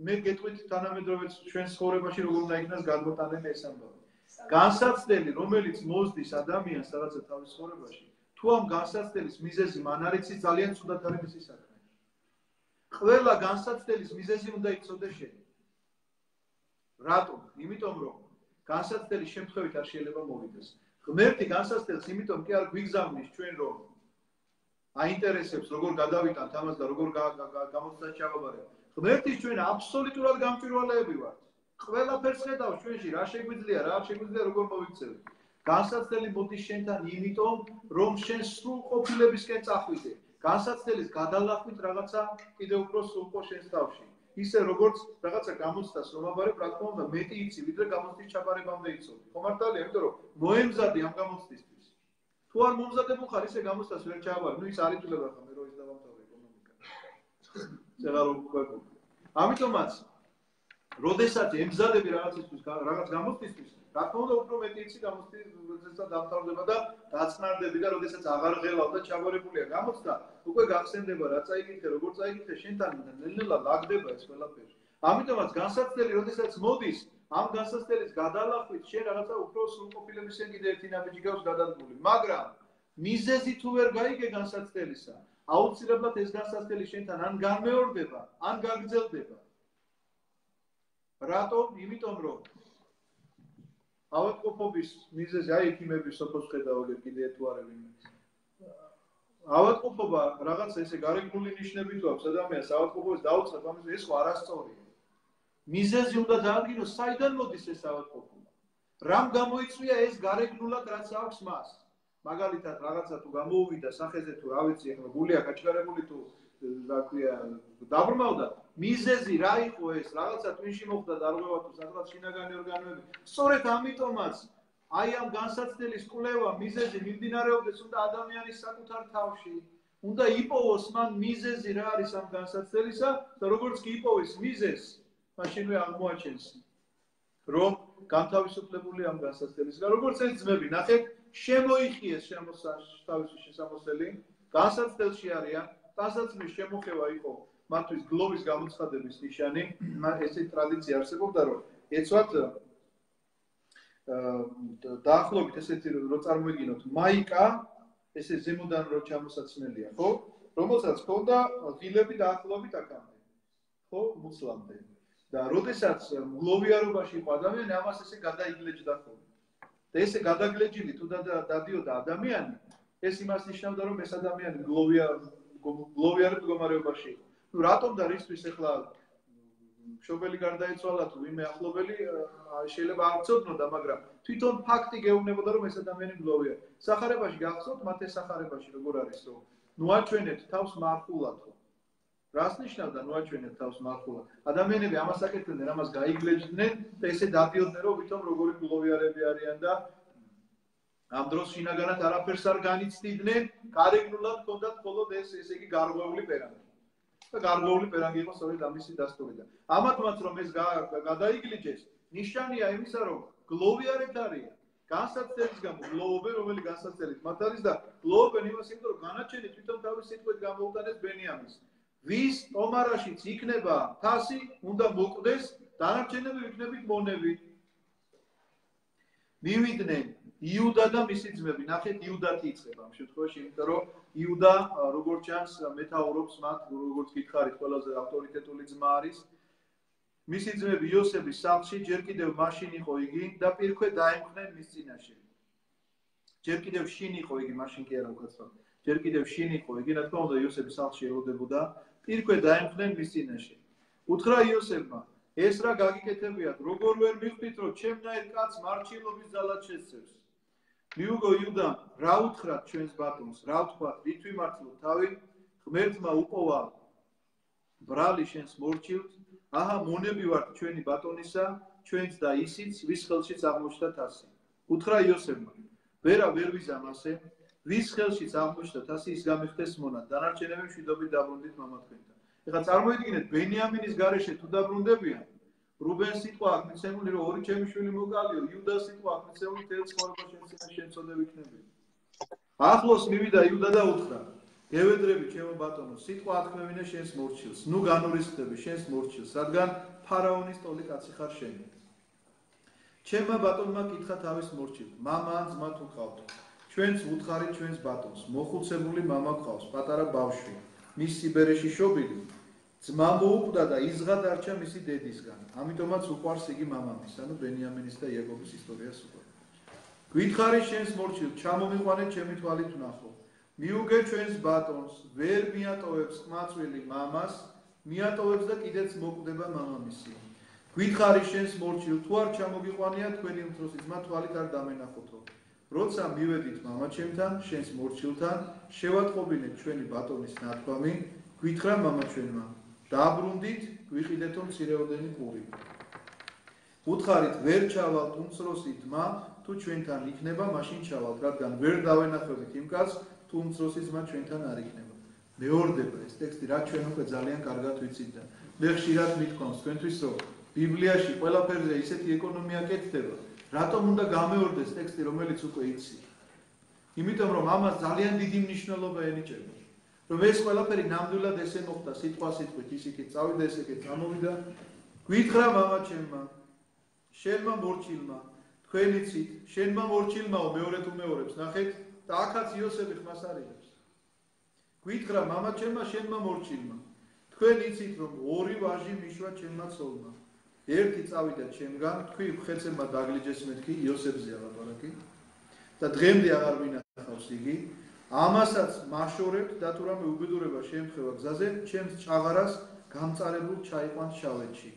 მე გეტყვით თანამედროვე ჩვენ ცხოვრებაში როგორ უნდა იქნას გადმოტანილი ეს ამბავი განსაცდელი რომელიც მოსდის ადამიანს რაღაცა თავის ცხოვრებაში თუ ამ განსაცდელის მიზეზი მან არ იცის ძალიან ცუდად არის მისი საქმე ყველა განსაცდელის მიზეზი უნდა იცოდეს შენ რატომ იმიტომ რომ განსაცდელის შემთხვევით არ შეიძლება მოვიდეს ღმერთი განსაცდელს იმიტომ კი არ გვიგზავნის ჩვენ რომ აინტერესებს როგორ გადავიტანთ ამას და როგორ გამოცდას ჩავაბარებთ ღმერთის ჩვენ აბსოლუტურად გამჭვირვალეები ვართ ყველაფერს ხედავს ჩვენში რა შეგვიძლია რა არ შეგვიძლია როგორ მოვიქცევით განსაცდელი მოდის შენთან იმიტომ რომ შენ სრულყოფილებისკენ წახვიდე განსაცდელის გადალახვით რაღაცა კიდევ უფრო სრულყო შენს თავში ისე როგორც რაღაცა გამოცდას რომ აბარებ რა თქმა უნდა მეტი იცი ვიდრე გამოცდის ჩაბარებამდე იცოდი ხო მართალია იმიტომ რომ მოემზადი ამ გამოცდისთვის თუ არ მომზადებულ ხარ ისე გამოცდას ვერ ჩააბარე ნუ ის არ იწლება ხომ რო ის დავამთავრე ეკონომიკა ცელა რომ ყვებო ამიტომაც როდესაც ემზადები რაღაცისთვის რაღაც გამოცდისთვის რა თქმა უნდა უფრო მეტი იცი გამოცდის როდესაც დამთავრდება და დაწნარდები და როდესაც აღარ ღელავ და ჩაბარებულია გამოცდა უკვე გახსენდება რა წაიკითხე როგორ წაიკითხე შენთან ნელ-ნელა ლაგდება ეს ყველაფერი ამიტომაც განსაცდელი როდესაც მოდის ამ განსაცდელის გადალახვით შენ რაღაცა უფრო სრულყოფილებისკენ კიდე ერთი ნაბიჯი გავს გადადგმული მაგრამ მიზეზი თუ ვერ გაიგე განსაცდელისა აუცილებლად ეს განსაცდელი შენთან ან განმეორდება ან გაგრძელდება რატომ იმიტომ რომ ავადმყოფობის მიზეზი აი ექიმების სოფოს ხედავთ კიდე თუ არ ვინმე ავადმყოფობა რაღაცა ესე გარეგნული ნიშნებით აქვს ადამიანს ავადმყოფობის დაუწყებ ამის ეს ხო არასწორია მიზეზი უნდა დაადგინოს საიდან მოდის ეს ავადმყოფობა რამ გამოიწვია ეს გარეგნულად რაც აქვს მას მაგალითად რაღაცა თუ გამოუვიდა სახეზე თუ რა ვიცი ახლა გულია გაჩქარებული თუ რა ქვია დაბრმავდა მიზეზი რა იყო ეს რაღაცა twin-ში მოხდა დარღვევა თუ სადღაც შინაგანი ორგანოები სწორედ ამიტომაც აი ამ განსაცდელის კვლევა მიზეზი მიმდინარეობდეს უნდა ადამიანის საკუთარ თავში უნდა იპოვოს მან მიზეზი რა არის ამ განსაცდელისა და როგორც კი იპოვეს მიზეზს მაშინვე აღმოაჩენს რომ განთავისუფლებული ამ განსაცდელისგან როგორც ეს ძმები ნახეთ შემოიხიეს თავისი შესამოსელი განსაცდელში არიან დასაცმის შემოხევა იყო მათთვის გლოვის გამოცხადების ნიშანი ესეთი ტრადიცია არსებობდა რომ ეცვათ დაახლოებით ესეთი რო წარმოიგინოთ მაიკა ესე ზემოდან რო ჩამოსაცმელია ხო რომელსაც ჰქონდა ღილები დაახლოებით აქამდე ხო მუცლამდე და როდესაც გლოვიარობაში იყო ადამიანი ამას ესე გადაიგლეჯდა ხოლმე და ესე გადაგლეჯილი თუ დადიოდა ადამიანი ეს იმას ნიშნავდა რომ ეს ადამიანი გლოვიარ მდგომარეობაში იყო ნუ რატომ და რისთვის ახლა მშობელი გარდაეცვალა თუ ვინმე ახლობელი შეიძლება არ ცოდნოდა მაგრამ თვითონ ფაქტი გეუბნებოდა რომ ეს ადამიანი გლოვია სახარებაში გახსოვთ მათ ეს სახარებაში როგორ არის რომ ნუ აჩვენეთ თავს მარხულად რას ნიშნავდა ნუ აჩვენეთ თავს მარხულად ადამიანები ამას აკეთებდნენ ამას გაიგლეჯდნენ და ესე დადიოდნენ რომ ვითომ როგორი გლოვიარები არიან და ამ დროს შინაგანად არაფერს არ განიცდიდნენ გარეგნულად ჰქონდათ მხოლოდ ესე იგი გარღვეული პერანგი და გარღვეული პერანგი იყო სწორედ ამისი დასტურიდან ამათმაც რომ ეს გადაიგლიჯეს ნიშანია იმისა რომ გლოვიარებთ არიან განსაცდელის გამო გლოვობენ, რომელი განსაცდელით მათ არის და გლოვობენ იმას, იმიტომ რომ განაჩენი თვითონ თავის სიტყვით გამოუტანეს ბენიამინს. ვის ტომარაშიც იქნება თასი, უნდა მოკვდეს, დანარჩენები ვიქნებით მონები. მივიდნენ იუდა და მისი ძმები. ნახეთ, იუდათი იწყება ამ შემთხვევაში, იმიტომ რომ იუდა როგორც ჩანს მეთაურობს მათ, როგორც გითხარით, ყველაზე ავტორიტეტული ძმა არის. მისი ძმები იოსების სახლში ჯერ კიდევ მაშინ იყო იგი და პირქვე დაემხნენ მის წინაშე. ჯერ კიდევ შინ იყო იგი, მაშინ კი არა უკაცრავ. ჯერ კიდევ შინ იყო იგი, რა თქმა უნდა, იოსების სახლში ელოდებოდა, პირქვე დაემხნენ მის წინაშე. უთხრა იოსებმა, ეს რა გაგიკეთებიათ, როგორ ვერ მიხვდით, რომ ჩემნაირ კაცს მარჩილობის ძალად შესწევს. მიუგო იუდამ, რა უთხრათ ჩვენს ბატონს, რა ვთქვათ, რით ვიმართლოთ თავი, ღმერთმა უპოვა ბრალი შენს მორჩილთ, აჰა მონები ვართ ჩვენი ბატონისა, ჩვენც და ისიც, ვის ხელშიც აღმოჩნდა თასი. უთხრა იოსებმა, ვერა ვერ ვიზამ ასე, ვის ხელშიც აღმოჩნდა თასი, ის გამიხდეს მონად, დანარჩენები მშვიდობით დაბრუნდით მამა თქვენთან. ეხლა წარმოიდგინეთ, ბენიამინის გარეშე თუ დაბრუნდებიან, რუბენს სიტყვა აქვს მიცემული, რომ ორი ჩემი შვილი მოკალიო, იუდას სიტყვა აქვს მიცემული, თელ ცხოვრება შენ წოდები იქნები. ახლოს მივიდა იუდა და უთხრა, გევედრები ჩემო ბატონო, სიტყვა ათქმევინე შენს მორჩილს, ნუ განურისხდები შენს მორჩილს, რადგან ფარაონის ტოლი კაცი ხარ შენი. ჩემმა ბატონმა კითხა თავის მორჩილს, მამა ან ძმა თუ ყავთ, ჩვენც უთხარით ჩვენს ბატონს, მოხუცებული მამა ყავს, პატარა ბავშვი, მის სიბერეში შობილი, ძმა მოუკვდა და იზღა დარჩა მისი დედისგან, ამიტომაც უყვარს იგი მამამის, ანუ ბენიამინის და იაკობის ისტორიას უყვარს. გითხარი შენს მორჩილს, ჩამომიყვანე ჩემი თვალით ვნახო. მიუგე ჩვენს ბატონს, ვერ მიატოვებს ყმაწვილი მამას, მიატოვებს და კიდეც მოკვდება მამამისი. გითხარი შენს მორჩილ, თუ არ ჩამოგიყვანია თქვენი უმცროსი ძმა თვალით არ დამენახოთო. როცა მივედით მამაჩემთან, შენს მორჩილთან, შევატყობინეთ ჩვენი ბატონის ნათქვამი, გითხრა მამაჩემმა, დაბრუნდით, გვიყიდეთო მცირეოდენი პური. უთხარით, ვერ ჩავალთ უმცროსი ძმა, თუ ჩვენთან იქნება, მაშინ ჩავალთ, რადგან ვერ დავენახებით იმ კაცს, თუ უმცროსი ძმა ჩვენთან არ იქნება. მეორდება ეს ტექსტი, რაც ჩვენ უკვე ძალიან კარგად ვიცით და მე ხშირად მithქვამს თქვენთვის, რომ ბიბლიაში ყველაფერზე ისეთი ეკონომია კეთდება, რატომ უნდა გამეორდეს ტექსტი, რომელიც უკვე იცი? იმიტომ რომ ამას ძალიან დიდი მნიშვნელობა ენიჭება. რომ ეს ყველაფერი ნამდვილად ესე მოხდა სიტყვასიტყვით, ისიქით წავიდა, ესეკეთ წამოვიდა. გითხრა მამაჩემმა, შენმა მორჩილმა, თქვენ იცით, შენმა მორჩილმაო მეორე თუ მეორებს, ნახეთ, და აქაც იოსები ხმას არიღებს. გითხრა მამაჩემმა, შენმა მორჩილმა, თქვენ იცით, რომ ორი ვაჟი მიშვა ჩემმა ცოლმა. ერთი წავიდა ჩემგან, თქვი ხეცებმა დაგლიჯეს მეთქი, იოსებზეა ლაპარაკი და დღემდე აღარ ვინახავს იგი. ამასაც მაშორებთ და თუ რამე უბედურება შეემთხვევა გზაზე, ჩემს ჭაღარას გამწარებულ ჩაიყვანთ შავეთში.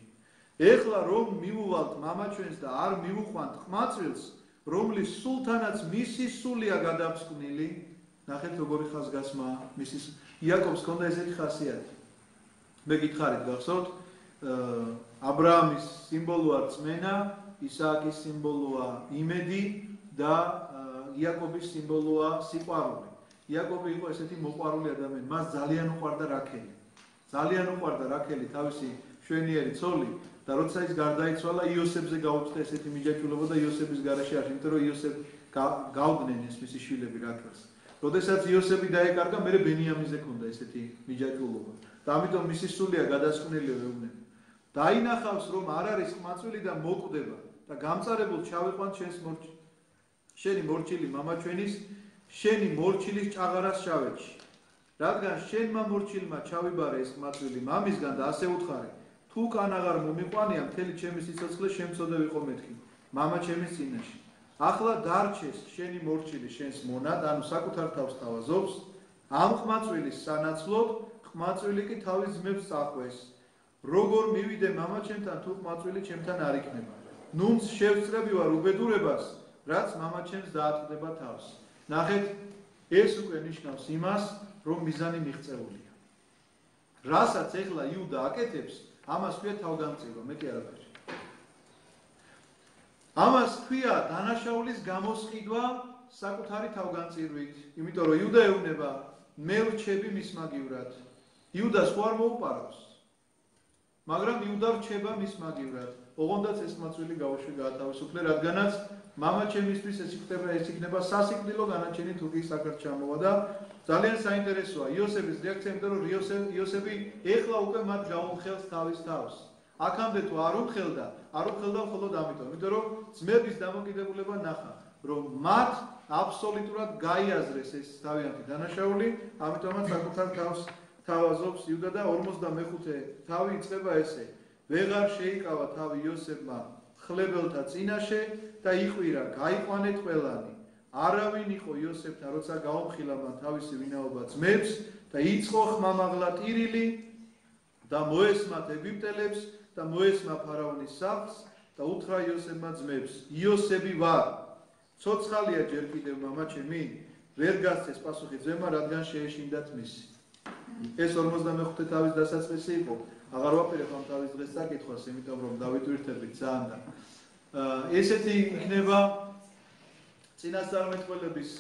ეხლა რომ მივუვალთ მამაჩვენს და არ მივუყვანთ ყმაწვილს, რომლის სულთანაც მისი სულია გადავსკვნილი, ნახეთ როგორი ხაზგასმა მისის იაკობს ჰქონდა ესეთი ხასიათი. მე გითხარით გახსოვთ, აბრაამის სიმბოლოა რწმენა, ისააკის სიმბოლოა იმედი და იაკობის სიმბოლოა სიყვარული. იაკობი იყო ესეთი მოყვარული ადამიანი, მას ძალიან უყვარდა რაქელი. ძალიან უყვარდა რაქელი თავისი შვენიერი ცოლი და როცა ის გარდაიცვალა, იოსებზე გაუჩნდა ესეთი მიჯაჭვულობა და იოსების გარეშე არ, იმიტომ რომ იოსები გავდნენ ეს მისი შვილები რაქელს. როდესაც იოსები დაეკარგა, მერე ბენიამინზე ჰქონდა ესეთი მიჯაჭვულობა და ამიტომ მისი სულია გადასკვნილი ეუბნება. დაინახავს რომ არ არის ყმაწვილი და მოკვდება და გამწარებულ ჩავიყვანთ შენი მორჩილი მამაჩვენის, შენი მორჩილის ჭაღარას შავეთში. რადგან შენმა მორჩილმა ჩავიბარე ეს ყმაწვილი მამისგან და ასე უთხარი, თუ კან აღარ მომიყვანია, მთელი ჩემი სიცოცხლე შემწოდე ვიყო მეთქი, მამაჩემის წინაშე. ახლა დარჩეს შენი მორჩილი შენს მონად, ანუ საკუთარ თავს თავაზობს, ამ ყმაწვილის სანაცვლოდ, ყმაწვილი კი თავის ძმებს წაყვეს. როგორ მივიდე მამაჩემთან, თუ ყმაწვილი ჩემთან არ იქნება. ნუნც შევწრები ვარ უბედურებას, რაც მამაჩემს დაატყდება თავს. ნახეთ, ეს უკვე ნიშნავს იმას, რომ მიზანი მიღწეულია. რასაც ეხლა იუდა აკეთებს, ამას ქვია თავგანწირვა, მე კი არაფერი. ამას ქვია დანაშაულის გამოსყიდვა საკუთარი თავგანწირვით, იმიტომ რომ იუდა ეუბნება, მე ვრჩები მის მაგივრად. იუდას ხო არ მოუპარავს. მაგრამ იუდა რჩება მის მაგივრად. ოღონდაც ეს მაწვილი გაუშვი გაათავისუფლე, რადგანაც მამა ჩემისთვის ეს იქნება სასიკვდილო განაჩენი თუ კი საკართ ჩამოვა და ძალიან საინტერესოა იოსების რეაქცია, იმიტომ რომ იოსები ეხლა უკვე მათ გაუმხელს თავის თავს. აქამდე თუ არ უმხელდა მხოლოდ ამიტომ, იმიტომ რომ ძმების დამოკიდებულება ნახა, რომ მათ აბსოლუტურად გაიაზრეს ეს თავიანთი დანაშაული, ამიტომაც საკუთარ თავს თავაზობს იუდა და 45 თავი იწყება ესე. ვეღარ შეიკავა თავი იოსებმა ხლებელთა წინაშე და იყვირა, გაიყვანეთ ყველანი. არავინ იყო იოსებთან, როცა გაუმხილა მან თავისი ვინაობა ძმებს და იწყო ხმამაღლა ტირილი და მოესმათ ეგვიპტელებს და მოესმა ფარაონის სახლს და უთხრა იოსებმა ძმებს, იოსები ვარ. ცოცხალია ჯერ კიდევ მამა ჩემი, ვერ გასცეს პასუხი ძმებმა, რადგან შეეშინდათ მისი. ეს 45 თავის დასაწყისი იყო. აღარ ვაპირებ ამ თავის დღეს საკითხვას, იმიტომ რომ დავიტვირთებით ძალიან და ესეთი იქნება წინასწარმეტყველების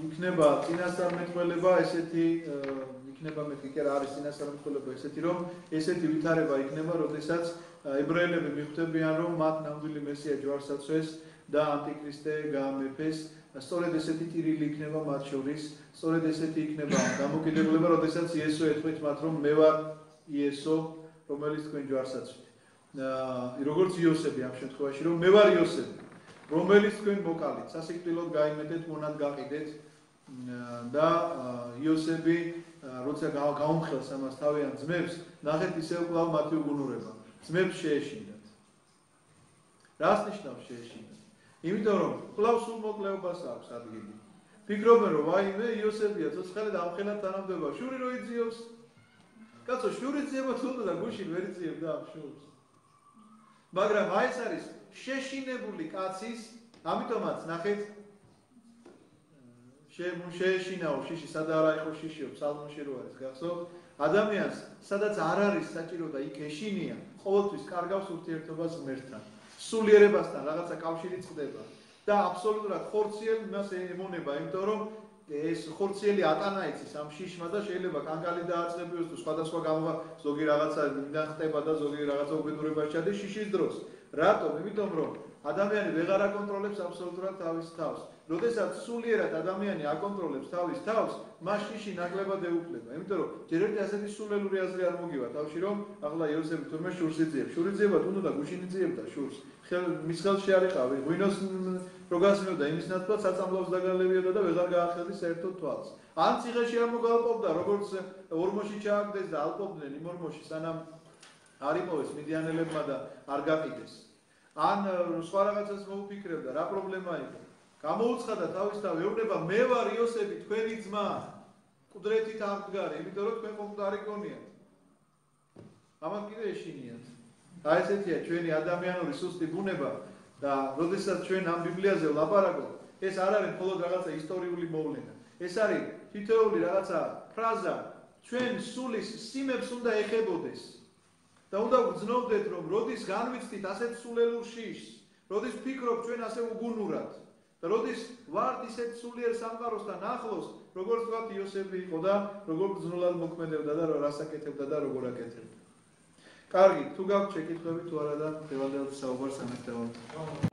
იქნება წინასწარმეტყველება ესეთი იქნება მეთქი კი არის წინასწარმეტყველება ესეთი რომ ესეთი ვითარება იქნება, როდესაც ებრაელები მიხვდებიან რომ მათ ნამდვილი მესია ჯვარს აცვეს და ანტიქრისტე გაამეფეს. სწორედ ესეთი ტირილი იქნება მათ შორის, სწორედ ესეთი იქნება დამოკიდებულება, როდესაც იესო ეთქვით მათ, რომ მე ვარ იესო, რომელიც თქვენ ჯვარს აცვით. როგორც იოსები ამ შემთხვევაში, რომ მე ვარ იოსები, რომელიც თქვენ მოკალით, სასიკვდილოდ გაიმეტეთ, მონად გაყიდეთ და იოსები, როცა გაუმხელს ამას თავიანთ ძმებს, ნახეთ ისევ კვლავ მათი უგუნურება. ძმებს შეეშინდათ. რას ნიშნავს შეეშინდათ? იმიტომ რომ კვლავ სულ მოკლეობას აქვს ადგილი. ფიქრობენ რომ ვაიმე იოსებია ცოცხალი და ამხელად თანამდება. შური რო იძიოს? კაცო, შური ძიება თუნდა და გუშინ ვერ იძიებდა ამ შურს. მაგრამ აი ეს არის შეშინებული კაცის, ამიტომაც ნახეთ შეეშინაო შიში, სადა არა იყო შიშიო, ფსალმოში რო არის, გახსოვთ? ადამიანს, სადაც არ არის საჭირო და იქ ეშინია, ყოველთვის კარგავს ურთიერთობას ღმერთთან. სულიერებასთან რაღაცა კავშირი წყდება და აბსოლუტურად ხორციელ მას ემონება, იმიტომ რომ ეს ხორციელი ატანა იცის ამ შიშმა და შეიძლება კანკალი დააწყებიოს თუ სხვადასხვა გამოვა ზოგი რაღაცა მიდან ხტება და ზოგი რაღაცა უბედურება ჩადის შიშის დროს. რატომ? იმიტომ რომ ადამიანი ვეღარ აკონტროლებს აბსოლუტურად თავის თავს. როდესაც სულიერად ადამიანი აკონტროლებს თავის თავს, მას შიში ნაკლებად ეუფლება. იმიტომ რომ ჯერ ერთი ასეთი სულელური აზრი არ მოგივა თავში, რომ ახლა იოსები თურმე შურს იძიებს. შური იძიება თუნდა და გუშინ იძიებდა შურს. მის ხელში არ იყავი, ღვინოს რო გასმევდა იმის ნაცვლად საწამლავს დაგალებიოდა და ვეღარ გაახედი საერთოდ თვალს. ან ციხეში არ მოგალპობდა, როგორც ორმოში ჩააგდეს და ალპობდნენ იმ ორმოში, სანამ არ იპოვეს მიდიანელებმა და არ გაყიდეს. ან სხვა რაღაცას მოუფიქრებდა, რა პრობლემა იყო? გამოუცხადა თავის თავი, ეუბნება მე ვარ იოსები, თქვენი ძმა, მკვდრეთით აღმდგარი, იმიტომ რომ თქვენ მომკვდარი გონიათ. ამათ კიდე ეშინიათ. აი ესეთია ჩვენი ადამიანური სუსტი ბუნება და როდესაც ჩვენ ამ ბიბლიაზე ვლაპარაკობთ, ეს არ არის მხოლოდ რაღაცა ისტორიული მოვლენა. ეს არის თითოეული რაღაცა ფრაზა, ჩვენ სულის სიმებს უნდა ეხებოდეს. და უნდა გძნობდეთ, რომ როდის განვიცდით ასეთ სულელურ შიშს, როდის ვფიქრობთ ჩვენ ასე უგუნურად და როდის ვართ ისეთ სულიერ სამყაროსთან ახლოს, როგორც ვთქვათ იოსები იყო და როგორ ბრძნულად მოქმედებდა და რას აკეთებდა და როგორ აკეთებდა. კარგი, თუ გაქვთ შეკითხვები თუ არა და დევანდელ საუბარს ამეთქვა.